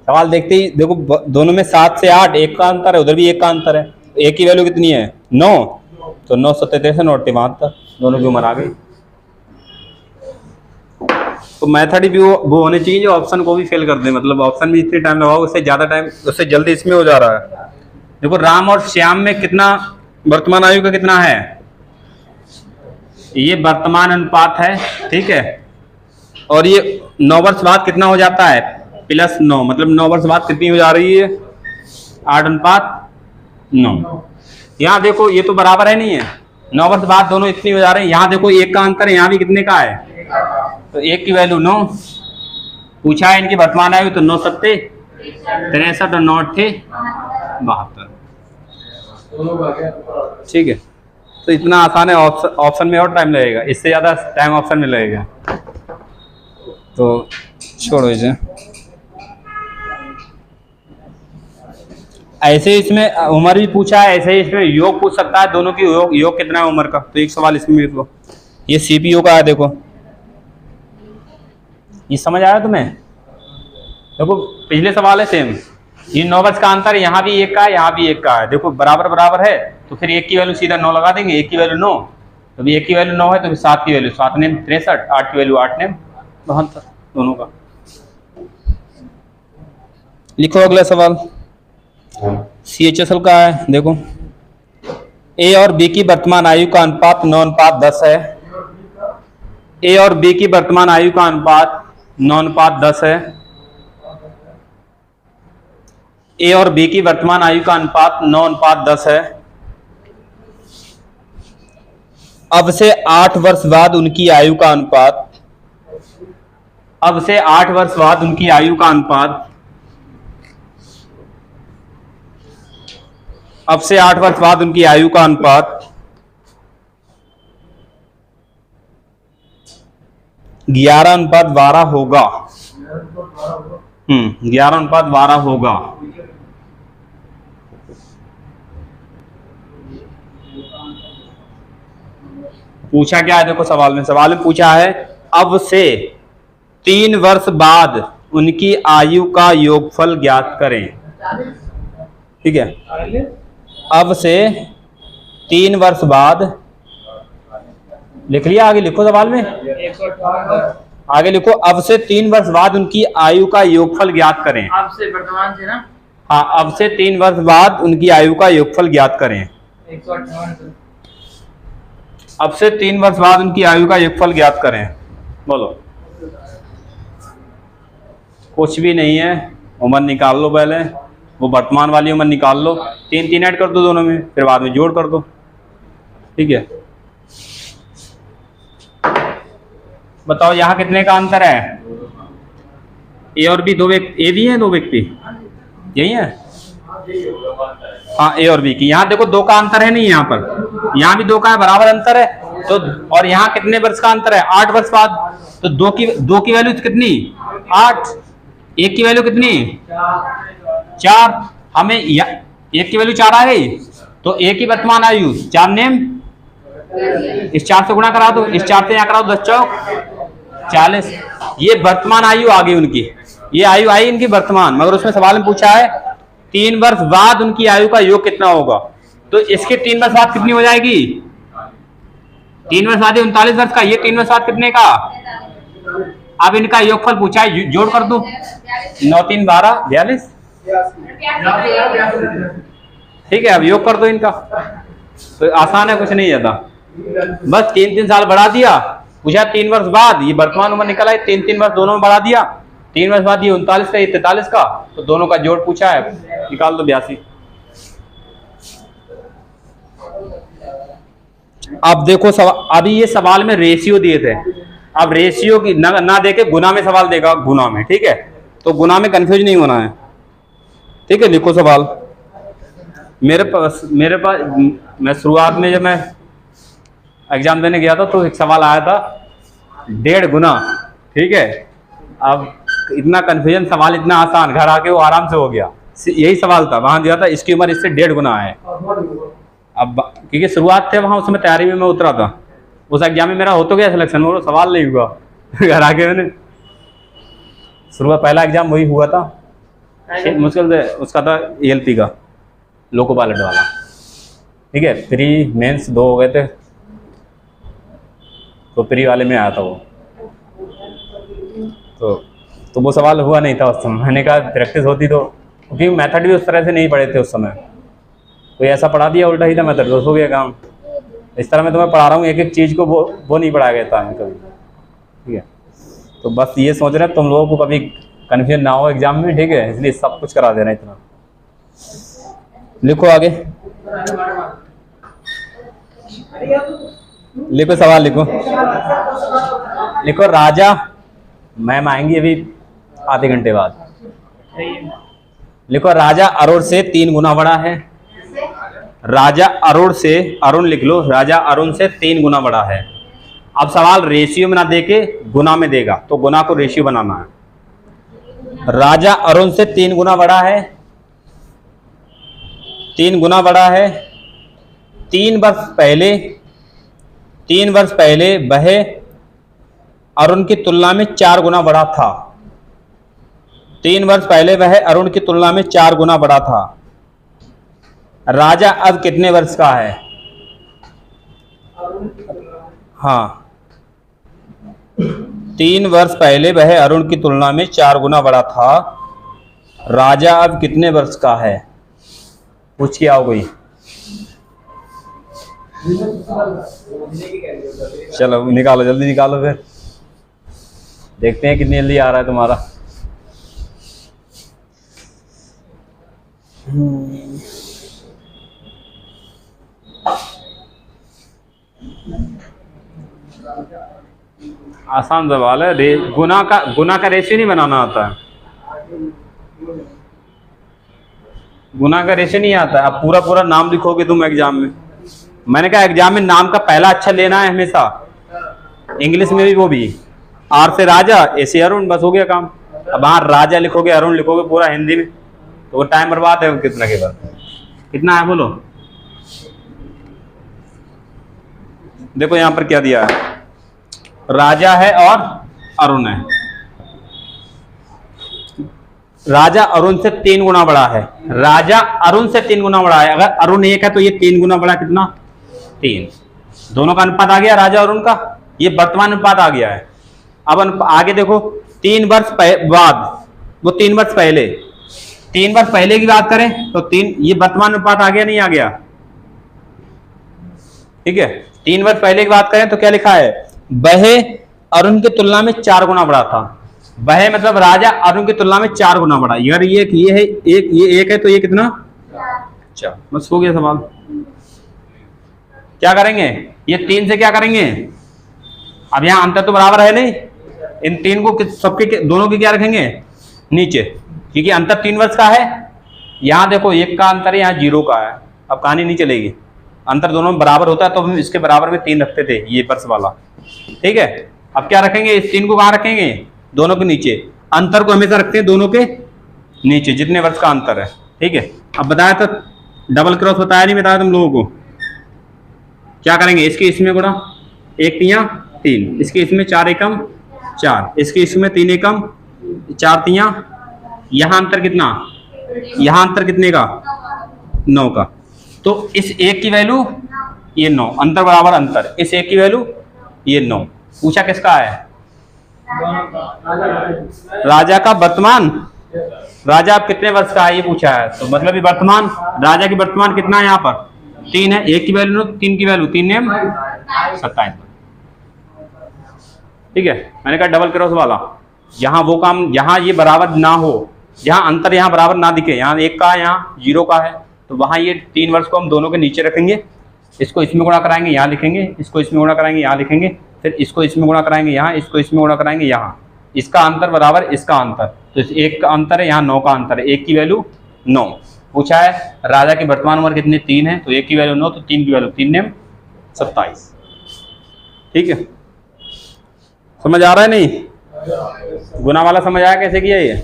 सवाल देखते ही देखो, दोनों में 7 से 8 एक का अंतर है, उधर भी एक का अंतर है। एक की वैल्यू कितनी है? 9, तो 9 7 9 72, दोनों की उम्र आ गई। तो मेथड ही वो होने चाहिए जो ऑप्शन को भी फेल कर दे, मतलब ऑप्शन में जितनी टाइम लगाओ उससे ज्यादा टाइम, उससे जल्दी इसमें हो जा रहा है। देखो राम और श्याम में कितना वर्तमान आयु का कितना है? ये वर्तमान अनुपात है, ठीक है, और ये 9 वर्ष बाद कितना हो जाता है? +9, मतलब 9 वर्ष बाद कितनी हो जा रही है? 8:9। यहाँ देखो ये तो बराबर है, नहीं है? 9 वर्ष बाद दोनों इतनी हो जा रहे हैं। यहाँ देखो एक का अंतर है, यहाँ भी कितने का है? तो एक की वैल्यू 9 पूछा है, इनकी वर्तमान आयु, तो 9 7 63 और 9 8 72। ठीक है, तो इतना आसान है। ऑप्शन में और टाइम लगेगा, इससे ज्यादा टाइम ऑप्शन में लगेगा, तो छोड़ो इसे। ऐसे इसमें उम्र भी पूछा है, ऐसे ही इसमें योग पूछ सकता है, दोनों की योग कितना है उम्र का। तो एक सवाल इसमें भी तो ये सीपीयू का है, देखो ये समझ आया तुम्हें? देखो पिछले सवाल है सेम, ये 9 वर्ष का अंतर है, यहाँ भी एक का है, यहाँ भी एक का है, देखो बराबर है, तो फिर एक की वैल्यू सीधा 9 लगा देंगे। एक की वैल्यू 9, तो भी एक की वैल्यू 9 है, तो फिर 7 की वैल्यू 7 ने 63, 8 की वैल्यू 8 ने 72, दोनों का। लिखो अगला सवाल, CHSL का है, देखो ए और बी की वर्तमान आयु का अनुपात 9:10 है। ए और बी की वर्तमान आयु का अनुपात 9:10 है। ए और बी की वर्तमान आयु का अनुपात 9:10 है। अब से 8 वर्ष बाद उनकी आयु का अनुपात, अब से 8 वर्ष बाद उनकी आयु का अनुपात, अब से 8 वर्ष बाद उनकी आयु का अनुपात 11:12 होगा। 11:12 होगा। पूछा क्या है? देखो सवाल में पूछा है, अब से 3 वर्ष बाद उनकी आयु का योगफल ज्ञात करें। ठीक है। आगे अब से 3 वर्ष बाद, लिख लिया? आगे लिखो सवाल में, 158। आगे लिखो, अब से 3 वर्ष बाद उनकी आयु का योगफल ज्ञात करें। अब से वर्तमान से ना हाँ, अब से 3 वर्ष बाद उनकी आयु का योगफल ज्ञात करें। 158। अब से 3 वर्ष बाद उनकी आयु का योगफल ज्ञात करें। बोलो। कुछ भी नहीं है, उम्र निकाल लो पहले, वो वर्तमान वाली उम्र निकाल लो, 3 3 ऐड कर दो दोनों में, फिर बाद में जोड़ कर दो। ठीक है, बताओ यहाँ कितने का अंतर है? ए और बी दो व्यक्ति, ए भी है, 2 व्यक्ति यही है। हाँ, ए और बी की, यहाँ देखो 2 का अंतर है नहीं, यहाँ पर, यहाँ भी 2 का है, बराबर अंतर है। तो और यहाँ कितने वर्ष का अंतर है? 8 वर्ष बाद। तो 2 की वैल्यू कितनी? 8। 1 की वैल्यू कितनी? 4। हमें 1 की वैल्यू 4 आ गई, तो 1 की वर्तमान आयु 4 नेम, इस 4 से गुणा करा दो, इस 4 से यहाँ कराओ, 10 चौक 40। ये वर्तमान आयु आ गई उनकी, ये आयु आई इनकी वर्तमान। मगर उसमें सवाल में पूछा है 3 वर्ष बाद उनकी आयु का योग कितना होगा, तो इसके 3 वर्ष बाद कितनी हो जाएगी? 3 वर्ष बाद 39 वर्ष का, ये 3 वर्ष बाद कितने का? अब इनका योगफल पूछा है, जोड़ कर दो, 9 3 12 42। ठीक है, अब योग कर दो इनका, तो आसान है, कुछ नहीं ज्यादा, बस 3 साल बढ़ा दिया। पूछा 3 वर्ष बाद, ये वर्तमान उम्र निकल आई, 3 वर्ष दोनों में बढ़ा दिया। 3 वर्ष बाद ये 39 का, ये 43 का, तो दोनों का जोड़ पूछा है, निकाल दो 82। अब देखो अभी ये सवाल में रेशियो दिए थे, अब रेशियो की ना देके गुना में सवाल देगा, गुना में। ठीक है, तो गुना में कंफ्यूज नहीं होना है। ठीक है, लिखो सवाल। मेरे पास मैं शुरुआत में जब मैं एग्जाम देने गया था तो एक सवाल आया था 1.5 गुना। ठीक है, अब इतना कन्फ्यूजन, सवाल इतना आसान, घर आके वो आराम से हो गया। यही सवाल था, वहां दिया था इसकी उम्र इससे 1.5 गुना है। अब क्योंकि शुरुआत थे वहां, उसमें तैयारी में मैं उतरा था, उस एग्जाम में मेरा हो तो गया सिलेक्शन, वो सवाल नहीं हुआ। घर आके मैंने शुरुआत, पहला एग्जाम वही हुआ था, मुश्किल से उसका था ELP का, लोको पायलट वाला। ठीक है, प्री मेंस 2 हो गए थे, तो प्री वाले में आया था वो, तो वो सवाल हुआ नहीं था उस समय। मैंने कहा प्रैक्टिस होती तो, क्योंकि मेथड भी उस तरह से नहीं पढ़े थे उस समय, कोई ऐसा पढ़ा दिया उल्टा ही था मेथड, तो हो गया काम। इस तरह मैं तुम्हें पढ़ा रहा हूँ, एक एक चीज़ को वो नहीं पढ़ाया गया था कभी। ठीक है, तो बस ये सोच रहे हैं तुम लोगों को कभी कन्फ्यूजन ना हो एग्जाम में। ठीक है, इसलिए सब कुछ करा देना इतना। लिखो आगे, लिखो सवाल, लिखो राजा, मैम आएंगी अभी आधे घंटे बाद। लिखो राजा अरुण से 3 गुना बड़ा है। राजा अरुण से, अरुण लिख लो, राजा अरुण से 3 गुना बड़ा है। अब सवाल रेशियो में ना देके गुना में देगा, तो गुना को रेशियो बनाना है। राजा अरुण से 3 गुना बड़ा है, 3 गुना बड़ा है। 3 वर्ष पहले वह अरुण की तुलना में 4 गुना बड़ा था। 3 वर्ष पहले वह अरुण की तुलना में 4 गुना बड़ा था। राजा अब कितने वर्ष का है? हाँ, 3 वर्ष पहले वह अरुण की तुलना में 4 गुना बड़ा था। राजा अब कितने वर्ष का है? पूछ के आओ कोई। चलो निकालो, जल्दी निकालो, फिर देखते हैं कितनी जल्दी आ रहा है तुम्हारा। आसान सवाल है। गुना का रेशियो नहीं बनाना आता है, गुना का रेशियो नहीं आता है। अब पूरा नाम लिखोगे तुम एग्जाम में। मैंने कहा एग्जाम में नाम का पहला अक्षर लेना है हमेशा, इंग्लिश में भी वो भी। आर से राजा, ए से अरुण, बस हो गया काम। अब हाँ राजा लिखोगे, अरुण लिखोगे पूरा हिंदी में, तो वो टाइम बर्बाद है कितना के बाद। कितना है बोलो? देखो यहाँ पर क्या दिया है, राजा है और अरुण है। राजा अरुण से 3 गुना बड़ा है। राजा अरुण से 3 गुना बड़ा है। अगर अरुण 1 है तो ये 3 गुना बड़ा कितना? 3। दोनों का अनुपात आ गया राजा अरुण का, ये वर्तमान अनुपात आ गया है। अब आगे देखो, 3 वर्ष बाद, वो 3 वर्ष पहले, 3 वर्ष पहले की बात करें तो 3, ये वर्तमान अनुपात आ गया नहीं आ गया? ठीक है, 3 वर्ष पहले की बात करें तो क्या लिखा है? वह अरुण की तुलना में 4 गुना बड़ा था। वह मतलब राजा अरुण की तुलना में 4 गुना बड़ा। यार ये है एक, ये 1 है तो ये कितना? 4। बस हो गया सवाल। क्या करेंगे? ये 3 से क्या करेंगे? अब यहाँ अंतर तो बराबर है नहीं, इन 3 को सबके दोनों की क्या रखेंगे? नीचे, क्योंकि अंतर 3 वर्ष का है। यहाँ देखो 1 का अंतर है, यहाँ 0 का है। अब कहानी नहीं चलेगी, अंतर दोनों में बराबर होता है तो हम इसके बराबर में 3 रखते थे, ये वर्ष वाला। ठीक है, अब क्या रखेंगे? इस 3 को कहाँ रखेंगे? दोनों के नीचे। अंतर को हमेशा रखते हैं दोनों के नीचे, जितने वर्ष का अंतर है। ठीक है, अब बताया तो डबल क्रॉस बताया नहीं बताया तुम लोगों को? क्या करेंगे? इसके इसमें गुणा, 1 तियां 3, इसके इसमें 4 एकम 4, इसके इसमें 3 एकम 4 तियां। यहाँ अंतर कितना? यहाँ अंतर कितने का? 9 का। तो इस 1 की वैल्यू ये 9, अंतर बराबर अंतर, इस 1 की वैल्यू ये 9। पूछा किसका है? राजा का वर्तमान। राजा अब कितने वर्ष का है ये पूछा है, तो मतलब ये वर्तमान, राजा की वर्तमान कितना है? यहाँ पर 3 है, 1 की वैल्यू 3 की वैल्यू 3 ने 27। ठीक है, मैंने कहा डबल क्रॉस वाला, यहाँ वो काम, यहाँ ये बराबर ना हो, जहाँ अंतर यहाँ बराबर ना दिखे, यहाँ 1 का है यहाँ 0 का है, तो वहाँ ये 3 वर्ष को हम दोनों के नीचे रखेंगे। इसको इसमें गुणा कराएंगे, यहाँ लिखेंगे, इसको इसमें गुणा कराएंगे, यहाँ लिखेंगे, फिर इसको इसमें गुणा कराएंगे यहाँ, इसको इसमें गुणा कराएंगे यहाँ। इसका अंतर बराबर इसका अंतर, तो इस 1 का अंतर है, यहाँ 9 का अंतर है, 1 की वैल्यू 9। पूछा है राजा की वर्तमान उम्र कितनी? 3 है, तो 1 की वैल्यू 9, तो 3 की वैल्यू 3 ने 27। ठीक है, समझ आ रहा है नहीं? गुना वाला समझ आया कैसे किया ये?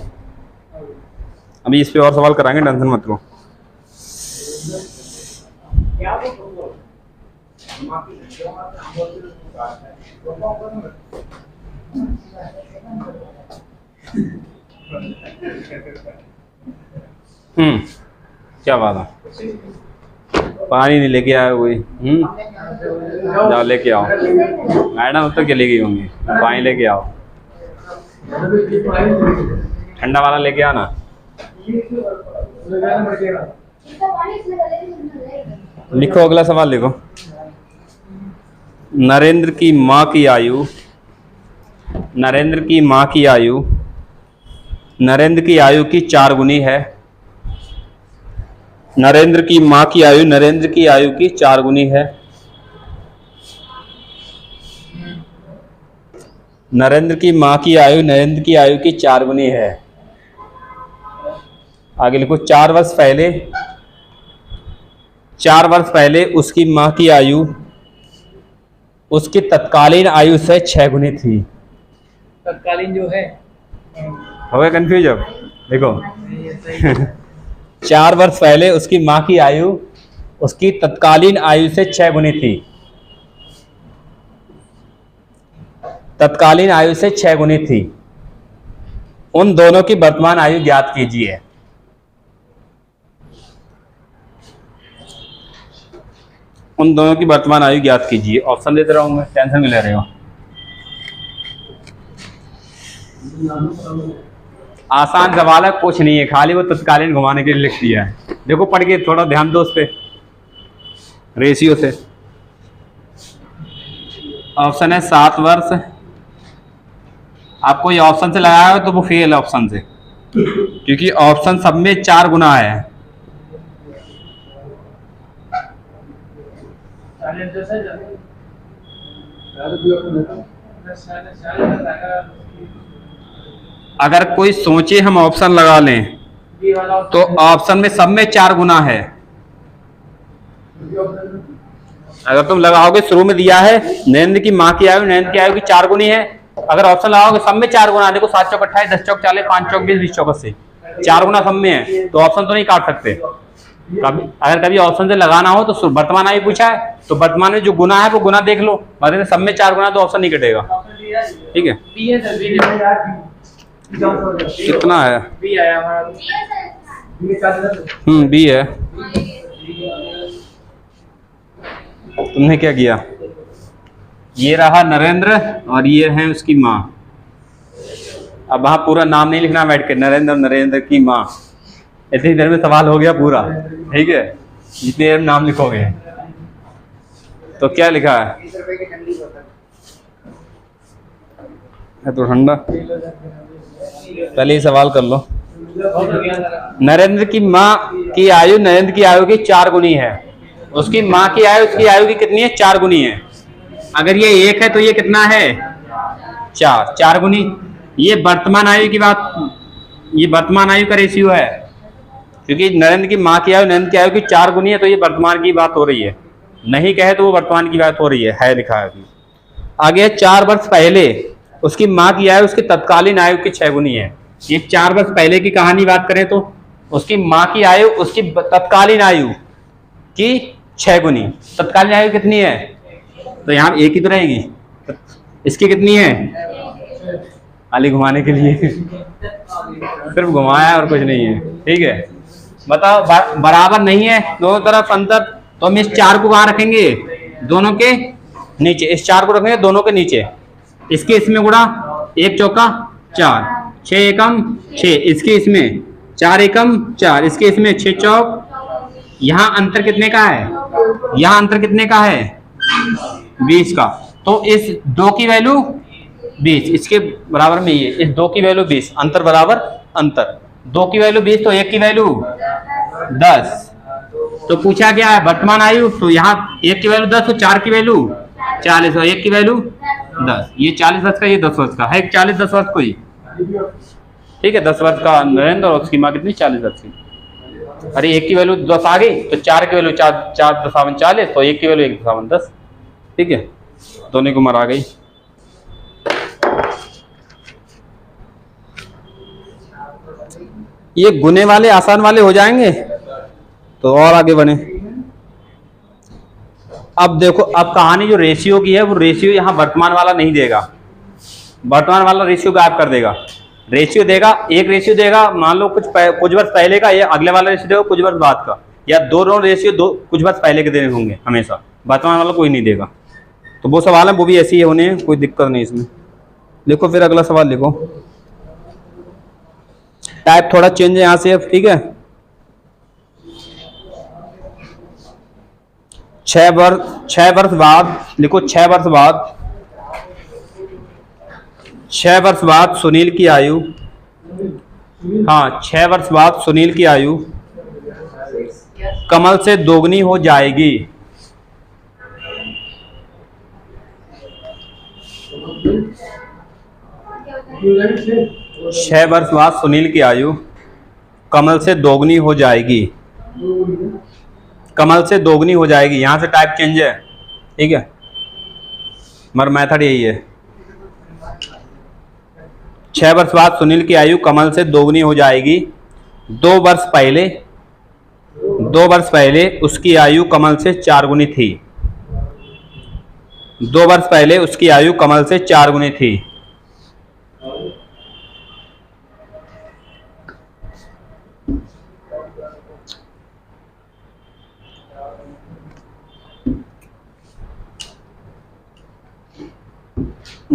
अभी इस पे और सवाल कराएंगे, टेंशन मत लो। क्या बात है? पानी नहीं लेके आया कोई? जाओ लेके आओ, मैडम अब तक के लेके होंगी, पानी लेके आओ, ठंडा वाला लेके आना। लिखो अगला सवाल लिखो। नरेंद्र की माँ की आयु, नरेंद्र की माँ की आयु नरेंद्र की आयु की 4 गुनी है। नरेंद्र की माँ की आयु नरेंद्र की आयु की 4 गुनी है। नरेंद्र की माँ की आयु नरेंद्र की आयु की 4 गुनी है। आगे लिखो 4 वर्ष पहले, 4 वर्ष पहले उसकी माँ की आयु उसकी तत्कालीन आयु से 6 गुनी थी। तत्कालीन जो है, हो गया कंफ्यूज? अब देखो 4 वर्ष पहले उसकी माँ की आयु उसकी तत्कालीन आयु से 6 गुनी थी। तत्कालीन आयु से 6 गुनी थी। उन दोनों की वर्तमान आयु ज्ञात कीजिए। उन दोनों की वर्तमान आयु ज्ञात कीजिए। ऑप्शन देते रहूंगा, टेंशन में ले रहे हो। आसान सवाल है, कुछ नहीं है, खाली वो तत्कालीन घुमाने के लिए लिख दिया है। देखो पढ़ के थोड़ा ध्यान दो उस पे, रेशियो से। ऑप्शन है 7 वर्ष। आपको ये ऑप्शन से लगाया हो तो वो फेल है ऑप्शन से, क्योंकि ऑप्शन सब में 4 गुना है। अगर कोई सोचे हम ऑप्शन लगा लें तो ऑप्शन में सब में 4 गुना है। अगर तुम लगाओगे, शुरू में दिया है नरेंद्र की माँ की आयु नरेंद्र की आयु की 4 गुनी है, अगर ऑप्शन लगाओगे सब में 4 गुना, देखो 7 चौक 28, 10 चौक 40, 5 चौक 20, 20 चौक 80, 4 गुना सब में है, तो ऑप्शन तो नहीं काट सकते। कभी अगर कभी ऑप्शन से लगाना हो तो वर्तमान आयु पूछा है तो वर्तमान में जो गुना है वो गुना देख लो, मतलब सब में 4 गुना तो ऑप्शन नहीं कटेगा। ठीक है, कितना है? बी आया हमारा। बी है। तुमने क्या किया? ये रहा नरेंद्र और ये है उसकी माँ। अब वहाँ पूरा नाम नहीं लिखना बैठ के, नरेंद्र, नरेंद्र की माँ। इतनी देर में सवाल हो गया पूरा, ठीक है। जितनी देर में नाम लिखोगे। तो क्या लिखा है? 20 रुपए की ठंडी बोतल। है तो ठंडा। पहले ही सवाल कर लो। नरेंद्र की माँ की आयु नरेंद्र की आयु की 4 गुनी है। उसकी माँ की आयु उसकी आयु की कितनी है? 4 गुनी है। अगर ये 1 है तो ये कितना है? 4 गुनी। ये वर्तमान आयु की बात, ये वर्तमान आयु का रेशियो है, क्योंकि नरेंद्र की माँ की आयु नरेंद्र की आयु की 4 गुनी है, तो ये वर्तमान की बात हो रही है। नहीं कहे तो वो वर्तमान की बात हो रही है लिखा है। आगे 4 वर्ष पहले उसकी माँ की आयु उसकी तत्कालीन आयु की 6 गुनी है। ये 4 वर्ष पहले की कहानी बात करें तो उसकी माँ की आयु उसकी तत्कालीन आयु की 6 गुनी। तत्कालीन आयु कितनी है? तो यहाँ एक ही तो रहेगी। इसकी कितनी है? खाली घुमाने के लिए सिर्फ घुमाया और कुछ नहीं है, ठीक है। बताओ बराबर नहीं है, दोनों तरफ अंतर। तो हम इस 4 को कहाँ रखेंगे? दोनों के नीचे। इस 4 को रखेंगे दोनों के नीचे। इसके इसमें गुणा 1 चौका 4, 6 एकम 6, इसके इसमें 4 एकम 4, इसके इसमें 6 चौक। यहाँ अंतर कितने का है? यहाँ अंतर कितने का है? 20 का। तो इस 2 की वैल्यू 20, इसके बराबर में ये, इस 2 की वैल्यू 20, अंतर बराबर अंतर। 2 की वैल्यू 20 तो 1 की वैल्यू 10। तो पूछा गया है वर्तमान आयु, तो यहाँ 1 की वैल्यू 10 तो 4 की वैल्यू 40 और 1 की वैल्यू 10। ये 40 वर्ष का, ये 10 वर्ष का है। 40-10 वर्ष कोई, ठीक है। 10 वर्ष का नरेंद्र और उसकी माँ कितनी? 40 वर्ष की। अरे 1 की वैल्यू 10 आ गई तो 4 की वैल्यू 4 दशावन 40, तो 1 की वैल्यू 1 दशावन 10, ठीक है। दोनों को मरा गई। ये गुने वाले आसान वाले हो जाएंगे तो और आगे बढ़े। अब देखो, अब कहानी जो रेशियो की है वो रेशियो यहाँ वर्तमान वाला नहीं देगा। वर्तमान वाला रेशियो गायब कर देगा। रेशियो देगा, एक रेशियो देगा, मान लो कुछ वर्ष पहले का, या अगले वाला रेशियो देगा कुछ वर्ष बाद का, या दोनों रेशियो कुछ वर्ष पहले के देने होंगे हमेशा। वर्तमान वाला कोई नहीं देगा। तो वो सवाल है वो भी ऐसे ही होने हैं, कोई दिक्कत नहीं इसमें। लिखो फिर अगला सवाल लिखो। टाइप थोड़ा चेंज है यहाँ से अब, ठीक है। 6 वर्ष बाद लिखो। 6 वर्ष बाद, 6 वर्ष बाद सुनील की आयु, हाँ 6 वर्ष बाद सुनील की आयु कमल से दोगुनी हो जाएगी। 6 वर्ष बाद सुनील की आयु कमल से दोगुनी हो जाएगी। कमल से दोगुनी हो जाएगी, यहां से टाइप चेंज है, ठीक है। मगर मेथड यही है। 6 वर्ष बाद सुनील की आयु कमल से दोगुनी हो जाएगी। 2 वर्ष पहले उसकी आयु कमल से 4 गुनी थी। 2 वर्ष पहले उसकी आयु कमल से 4 गुनी थी।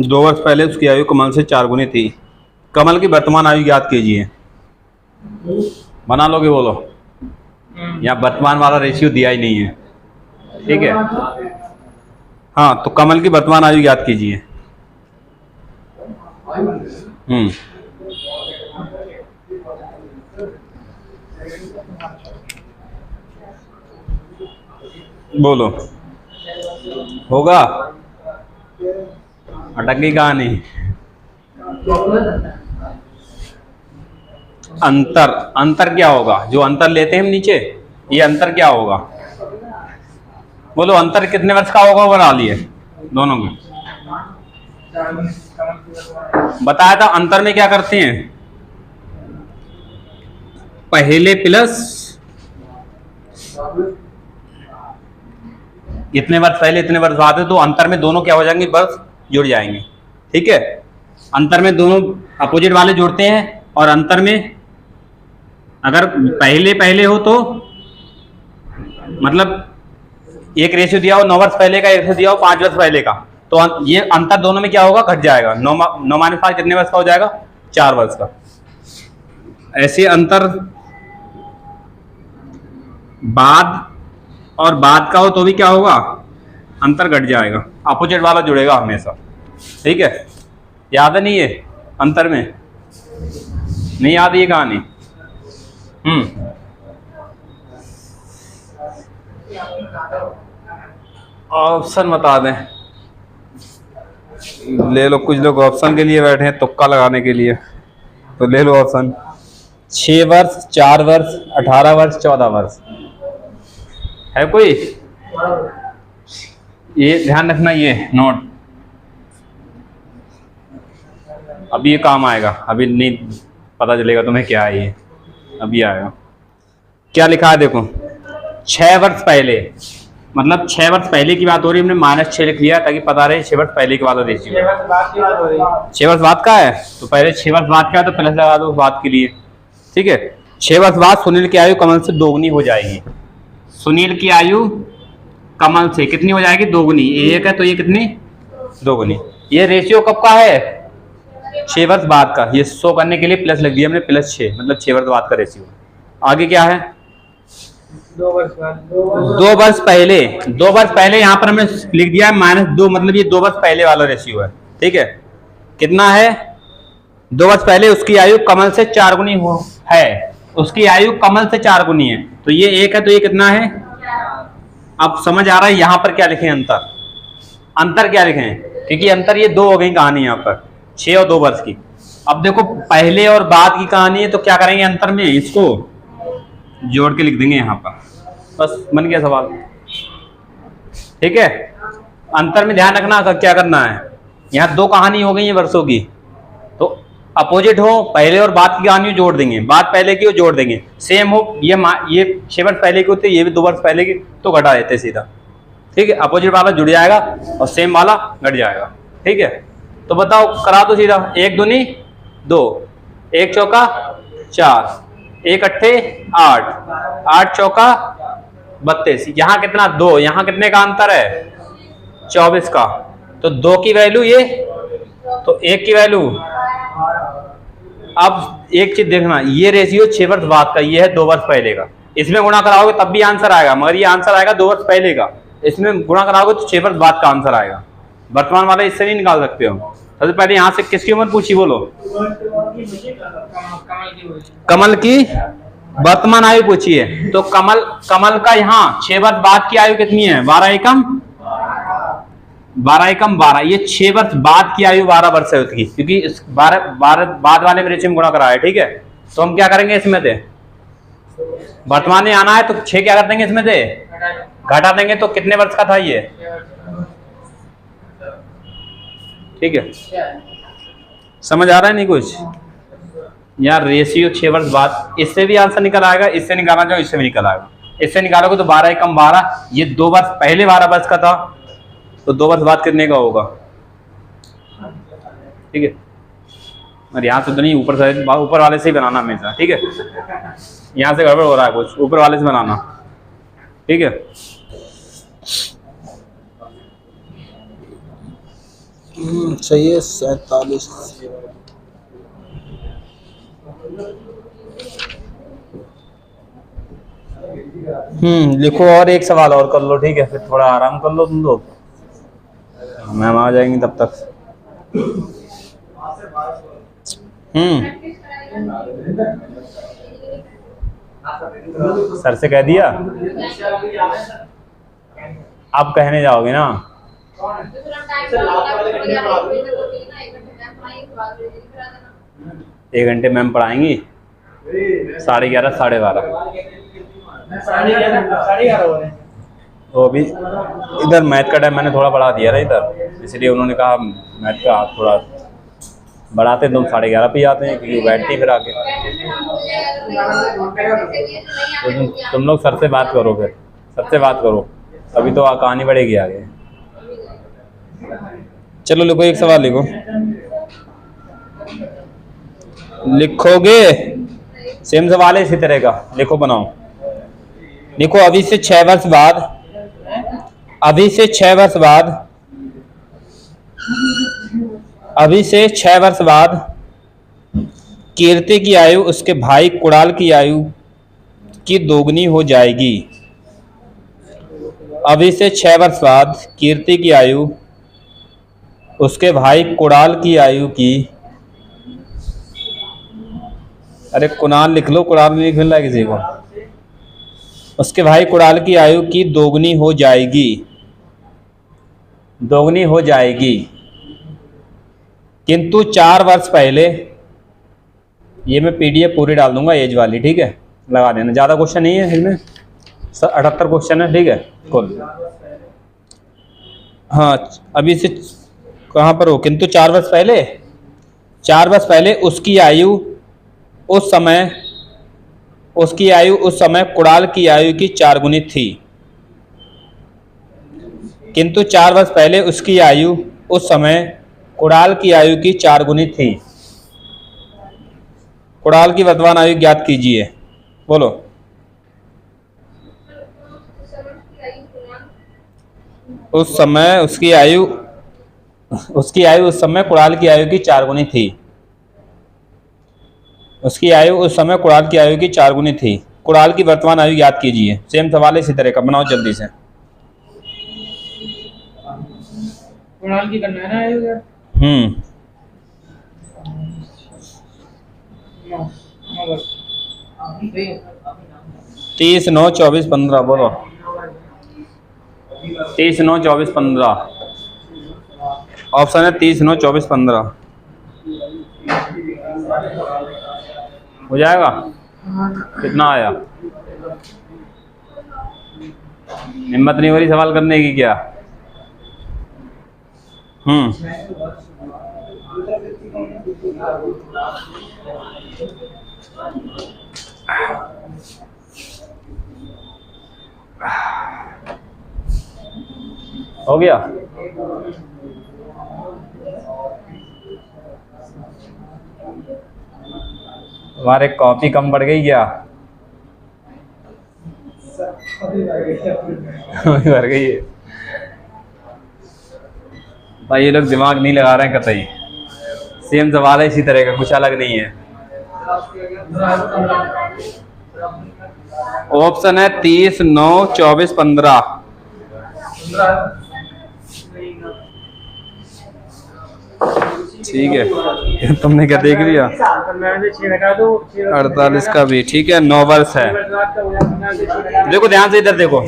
दो वर्ष पहले उसकी आयु कमल से 4 गुनी थी। कमल की वर्तमान आयु ज्ञात कीजिए। बना लोगे? बोलो। यहाँ वर्तमान वाला रेशियो दिया ही नहीं है, ठीक है। हाँ, तो कमल की वर्तमान आयु ज्ञात कीजिए। बोलो। होगा? अटक गई कहानी। अंतर क्या होगा? जो अंतर लेते हैं हम नीचे, ये अंतर क्या होगा? बोलो, अंतर कितने वर्ष का होगा? बना लिए दोनों में। बताया था अंतर में क्या करते हैं? पहले प्लस इतने वर्ष पहले इतने वर्ष बाद है, तो अंतर में दोनों क्या हो जाएंगे? वर्ष जुड़ जाएंगे, ठीक है। अंतर में दोनों अपोजिट वाले जोड़ते हैं और अंतर में अगर पहले पहले हो तो मतलब एक रेशियो दिया हो 9 वर्ष पहले का, एक रेशियो दिया हो 5 वर्ष पहले का, तो ये अंतर दोनों में क्या होगा, घट जाएगा। 9 - 5 कितने वर्ष का हो जाएगा, 4 वर्ष का। ऐसे अंतर बाद और बाद का हो तो भी क्या होगा, अंतर घट जाएगा। अपोजिट वाला जुड़ेगा हमेशा, ठीक है। याद है नहीं ये अंतर में, नहीं याद ये कहानी? ऑप्शन बता दें, ले लो। कुछ लोग ऑप्शन के लिए बैठे हैं तुक्का लगाने के लिए, तो ले लो ऑप्शन। 6 वर्ष, 4 वर्ष, 18 वर्ष, 14 वर्ष है कोई? ये ध्यान रखना, ये नोट अभी ये काम आएगा, अभी नहीं पता चलेगा तुम्हें क्या है ये, अभी आएगा। क्या लिखा है देखो, 6 वर्ष पहले, मतलब 6 वर्ष पहले की बात हो रही है, हमने -6 लिख लिया ताकि पता रहे 6 वर्ष पहले के वाला रेशियो। 6 वर्ष बाद की बात हो रही है। 6 वर्ष बाद का है तो पहले 6 वर्ष बाद का है तो प्लस लगा दो बाद के लिए, ठीक है। 6 वर्ष बाद सुनील की आयु कमल से दोगुनी हो जाएगी। सुनील की आयु कमल से कितनी हो जाएगी, दोगुनी। एक है तो ये कितनी, दोगुनी। ये रेशियो कब का है, 6 वर्ष बाद का। ये 100 करने के लिए प्लस लग दिया हमने, +6 मतलब 6 वर्ष बाद का रेशियो। आगे क्या है, 2 वर्ष बाद, 2 वर्ष पहले। 2 वर्ष पहले यहाँ पर हमने लिख दिया है -2, मतलब ये 2 वर्ष पहले वाला रेशियो है, ठीक है। कितना है, 2 वर्ष पहले उसकी आयु कमल से 4 गुनी है, उसकी आयु कमल से 4 गुनी है, तो ये 1 है तो ये कितना है। अब समझ आ रहा है यहाँ पर क्या लिखें, अंतर क्या लिखें, क्योंकि अंतर ये 2 हो गई कहानी यहाँ पर, 6 और 2 वर्ष की। अब देखो पहले और बाद की कहानी है तो क्या करेंगे, अंतर में इसको जोड़ के लिख देंगे यहाँ पर, बस बन गया सवाल, ठीक है। अंतर में ध्यान रखना क्या करना है, यहाँ 2 कहानी हो गई है वर्षों की, तो अपोजिट हो पहले और बाद की कहानी जोड़ देंगे, बाद पहले की जोड़ देंगे। सेम हो ये 6 वर्ष पहले की होती है, ये भी 2 वर्ष पहले की, तो घटा देते सीधा, ठीक है। अपोजिट वाला जुड़ जाएगा और सेम वाला घट जाएगा, ठीक है। तो बताओ, करा दो सीधा, 1 दूनी 2, 1 चौका 4, 1 अट्ठे 8, 8 चौका 32। यहाँ कितना 2, यहाँ कितने का अंतर है, 24 का। तो 2 की वैल्यू ये, तो 1 की वैल्यू। अब एक चीज देखना, ये रेशियो 6 वर्ष बाद का, ये है 2 वर्ष पहले का। इसमें गुणा कराओगे तब भी आंसर आएगा, मगर ये आंसर आएगा 2 वर्ष पहले का। इसमें गुणा कराओगे तो 6 वर्ष बाद का आंसर आएगा। वर्तमान वाला इससे नहीं निकाल सकते हो। सबसे पहले यहाँ से किसकी उम्र पूछी, बोलो। कमल की वर्तमान आयु पूछी है, तो कमल का यहाँ 6 वर्ष बाद की आयु कितनी है, 12 एकम 12। ये 6 वर्ष बाद की आयु 12 वर्ष है उसकी, क्योंकि इस 12 बाद वाले में रेशियो में गुणा करा है, ठीक है। तो हम क्या करेंगे, इसमें से वर्तमान में आना है तो 6 क्या कर देंगे, इसमें से घटा देंगे, तो कितने वर्ष का था ये, ठीक है। समझ आ रहा है नहीं कुछ, यार रेशियो 6 वर्ष बाद, इससे भी आंसर निकल आएगा, इससे निकालना चाहो इससे भी निकल आएगा। इससे निकालोगे तो 12 एकम 12, ये 2 वर्ष पहले 12 वर्ष का था, तो 2 वर्ष बाद कितने का होगा, ठीक है। और यहाँ से तो नहीं, ऊपर वाले से ही बनाना हमेशा, ठीक है। यहाँ से गड़बड़ हो रहा है कुछ, ऊपर वाले से बनाना, ठीक है। सही है, 47। लिखो और एक सवाल और कर लो, ठीक है, फिर थोड़ा आराम कर लो तुम लोग, मैम आ जाएंगी तब तक। सर से कह दिया, आप कहने जाओगे ना, एक घंटे मैम पढ़ाएंगी, 11:30 12:30। तो अभी इधर मैथ का टाइम मैंने थोड़ा बढ़ा दिया ना इधर, इसलिए उन्होंने कहा मैथ का थोड़ा बढ़ाते, तुम 11:30 पे आते हैं, क्योंकि बैठते ही फिर आके। तो तुम लोग सर से बात करो, फिर सर से बात करो, अभी तो कहानी बढ़ेगी आगे। चलो लिखो, एक सवाल लिखो। लिखोगे, सेम सवाल है इसी तरह का, लिखो बनाओ। देखो अभी से 6 वर्ष बाद, अभी से 6 वर्ष बाद, अभी से 6 वर्ष बाद कीर्ति की आयु उसके भाई कुणाल की आयु की दोगुनी हो जाएगी। अभी से 6 वर्ष बाद कीर्ति की आयु उसके भाई कुणाल की आयु की, अरे कुणाल लिख लो, कुणाल नहीं लिख रहा है किसी को, उसके भाई कुणाल की आयु की दोगुनी हो जाएगी, दोगुनी हो जाएगी। किंतु 4 वर्ष पहले, ये मैं पीडीएफ पूरी डाल दूंगा एज वाली, ठीक है, लगा देना, ज़्यादा क्वेश्चन नहीं है इसमें, 78 क्वेश्चन है, ठीक है कुल। हाँ अभी से कहाँ पर हो, किंतु 4 वर्ष पहले, 4 वर्ष पहले उसकी आयु उस समय, उसकी आयु उस समय कुणाल की आयु की 4 गुनी थी। किंतु 4 वर्ष पहले उसकी आयु उस समय कुणाल की आयु की 4 गुनी थी। कुणाल की वर्तमान आयु ज्ञात कीजिए, बोलो। उस समय उसकी आयु, उसकी आयु उस समय कुणाल की आयु की 4 गुनी थी। उसकी आयु उस समय कुणाल की आयु की 4 गुनी थी। कुणाल की वर्तमान आयु याद कीजिए। सेम सवाल है इसी तरह का, बनाओ जल्दी से। कुणाल की करना है ना आयु यार? 30, 9, 24, 15 बोलो। 30, 9, 24, 15 ऑप्शन है 30, 9, 24, 15 हो जाएगा। कितना आया? हिम्मत नहीं हो रही सवाल करने की क्या? हो गया। हमारे कॉपी कम पड़ गई क्या? भर गई है भाई, ये लोग दिमाग नहीं लगा रहे हैं कतई। सेम सवाल है इसी तरह का, कुछ अलग नहीं है। ऑप्शन है 30, 9, 24, 15 ठीक है। तुमने क्या देख लिया? 48 का भी ठीक है। 9 वर्ष है। देखो ध्यान से, इधर देखो।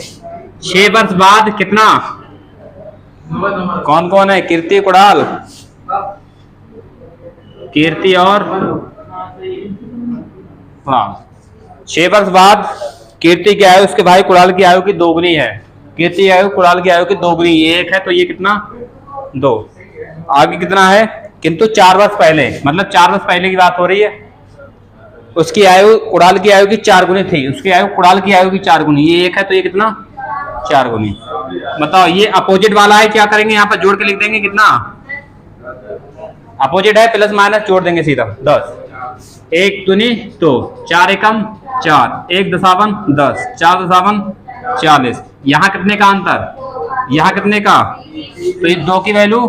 6 वर्ष बाद कितना, कौन कौन है? कीर्ति, कुणाल, कीर्ति और हाँ। 6 वर्ष बाद कीर्ति की आयु उसके भाई कुणाल की आयु की दोगुनी है। कीर्ति की आयु कुणाल की आयु की दोगुनी, ये 1 है तो ये कितना? 2। आगे कितना है? किंतु 4 वर्ष पहले, मतलब 4 वर्ष पहले की बात हो रही है। उसकी आयु कुणाल की आयु की 4 गुनी थी। उसकी आयु कुणाल की आयु की 4 गुनी, ये 1 है तो ये कितना? 4 गुनी। बताओ ये अपोजिट वाला है, क्या करेंगे? यहाँ पर जोड़ के लिख देंगे। कितना अपोजिट है? प्लस माइनस जोड़ देंगे सीधा। 10, 1 दूनी 2, 4 एकम 4, 1 दशावन 10, 4 दशावन 40। यहाँ कितने का अंतर? यहाँ कितने का? तो ये 2 की वैल्यू,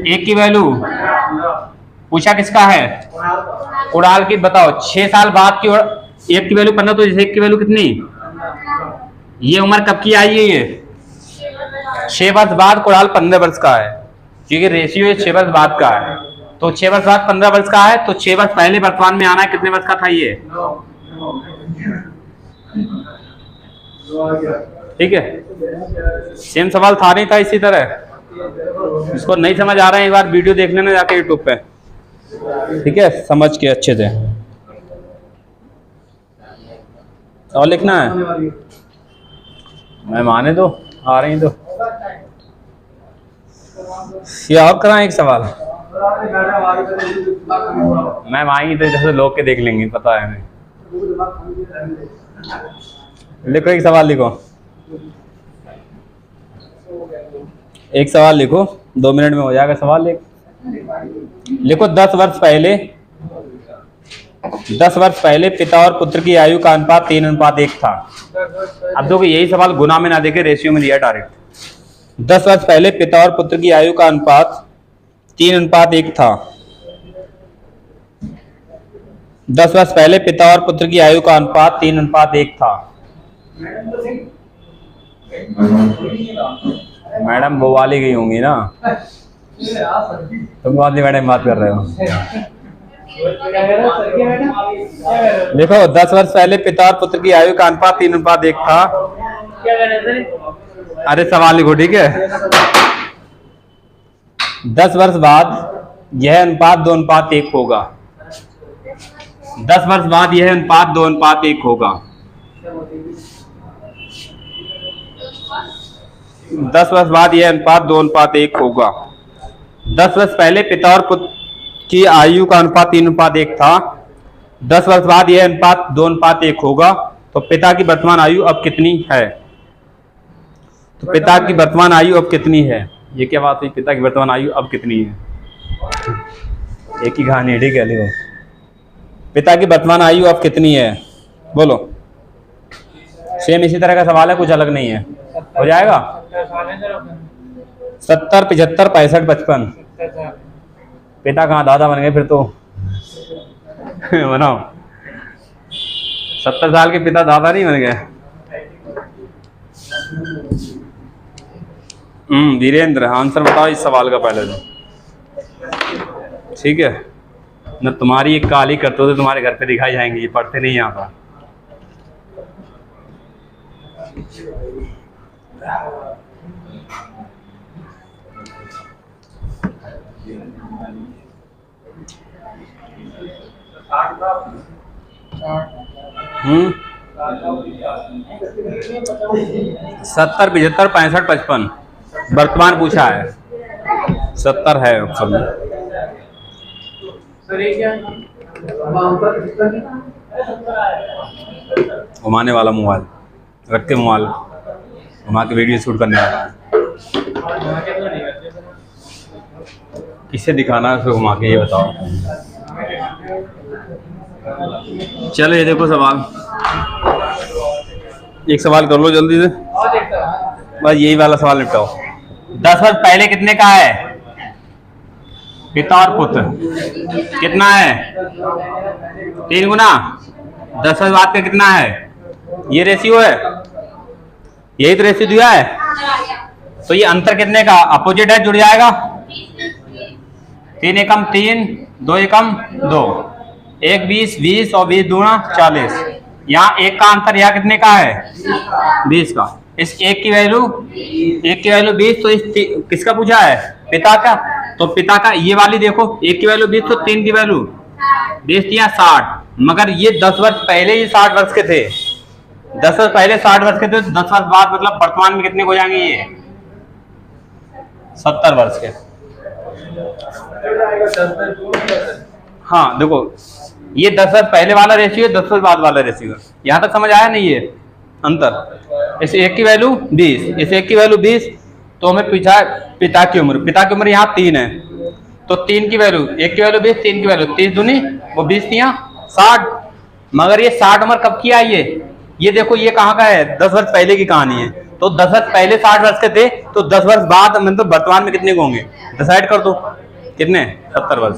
1 की वैल्यू। पूछा किसका है? कुणाल की। बताओ 6 साल बाद की 1 की वैल्यू 15, तो 1 की वैल्यू कितनी? ये उम्र कब की आई है? ये 6 वर्ष बाद कुणाल 15 वर्ष का है, क्योंकि रेशियो 6 वर्ष बाद का है। तो 6 वर्ष बाद 15 वर्ष का है, तो 6 वर्ष पहले वर्तमान में आना है। कितने वर्ष का था ये? ठीक है। सेम सवाल था नहीं था इसी तरह। इसको नहीं समझ आ रहा है, एक बार वीडियो देख लेना जाके यूट्यूब पे, ठीक है, समझ के अच्छे से। और लिखना है? मैं माने दो, आ रही तो ये और कराएं एक सवाल। मैम आएंगी तो जैसे लोग के देख लेंगे, पता है हमें। लिखो एक सवाल, लिखो एक सवाल लिखो, 2 मिनट में हो जाएगा सवाल। लिखो 10 वर्ष पहले, 10 वर्ष पहले पिता और पुत्र की आयु का अनुपात 3:1 था। अब देखो यही सवाल गुना में ना देखे, रेशियो में दिया डायरेक्ट। 10 वर्ष पहले पिता और पुत्र की आयु का अनुपात 3:1 था। 10 वर्ष पहले पिता और पुत्र की आयु का अनुपात 3:1 था। मैडम वो वाली गई होंगी ना, तुम वाली मैडम बात कर रहे हो। देखो 10 वर्ष पहले पिता और पुत्र की आयु का अनुपात 3:1 था। अरे सवाल लिखो, ठीक है। 10 वर्ष बाद यह अनुपात 2:1 होगा। 10 वर्ष बाद यह अनुपात 2:1 होगा। 10 वर्ष बाद यह अनुपात 2:1 होगा। 10 वर्ष पहले पिता और पुत्र की आयु का अनुपात 3:1 था। 10 वर्ष बाद यह अनुपात 2:1 होगा। तो पिता की वर्तमान आयु अब कितनी है? तो पिता की वर्तमान आयु अब कितनी है? ये क्या बात हुई? पिता की वर्तमान आयु अब कितनी है? एक ही कहानी है, ठीक है। लिखो, पिता की वर्तमान आयु अब कितनी है? बोलो। सेम इसी तरह का सवाल है, कुछ अलग नहीं है। हो जाएगा? 70, 75, 65, 55। पिता कहाँ, दादा बन गए फिर तो। बनाओ, 70 साल के पिता दादा नहीं बन गए। वीरेंद्र, आंसर बताओ इस सवाल का पहले तो, ठीक है ना। तुम्हारी एक काली करतूतें तो तुम्हारे घर पे दिखाई जाएंगी, ये पढ़ते नहीं यहाँ पर। हम्म 70, 75, 65, 55 वर्तमान पूछा है। 70 है ऑप्शन में। घुमाने वाला मोबाइल रख के, मोबाइल घुमा के वीडियो शूट करने वाला है। किसे दिखाना है उसको घुमा के, ये बताओ। चलो ये देखो सवाल, एक सवाल कर लो जल्दी से, बस यही वाला सवाल निपटाओ। 10 वर्ष पहले कितने का है पिता और पुत्र? कितना है? 3 गुना। 10 वर्ष बाद का कितना है? ये रेशियो है, यही तो रेशियो दिया है। तो ये अंतर कितने का? अपोजिट है, जुड़ जाएगा। 3 एकम 3, 2 एकम 2, 1 20, 20 और 20 दूना 40। यहाँ 1 का अंतर यहाँ कितने का है? 20 का। इस 1 की वैल्यू 20, तो इस किसका पूछा है? पिता का। तो पिता का ये वाली देखो, 1 की वैल्यू 20, तो 3 की वैल्यू 20 या 60। मगर ये 10 वर्ष पहले ही 60 वर्ष के थे। 10 वर्ष पहले 60 वर्ष के थे, तो 10 वर्ष बाद मतलब वर्तमान में कितने हो जाएंगे? ये 70 वर्ष के। हाँ देखो, ये 10 वर्ष पहले वाला रेशियो, 10 वर्ष बाद वाला रेशियो। यहाँ तक समझ आया नहीं? ये अंतर, इस 1 की वैल्यू 20, इस 1 की वैल्यू 20, तो हमें पूछा पिता की उम्र। पिता की उम्र यहाँ 3 है, तो 3 की वैल्यू, 1 की वैल्यू 20, 3 की वैल्यू 30 दूनी वो 20 दिया 60। मगर ये 60 उम्र कब की आई है? ये देखो, ये कहाँ का है? 10 वर्ष पहले की कहानी है। तो 10 वर्ष पहले 60 वर्ष के थे, तो 10 वर्ष बाद मतलब वर्तमान में कितने को होंगे? डिसाइड कर दो, कितने? 70 वर्ष।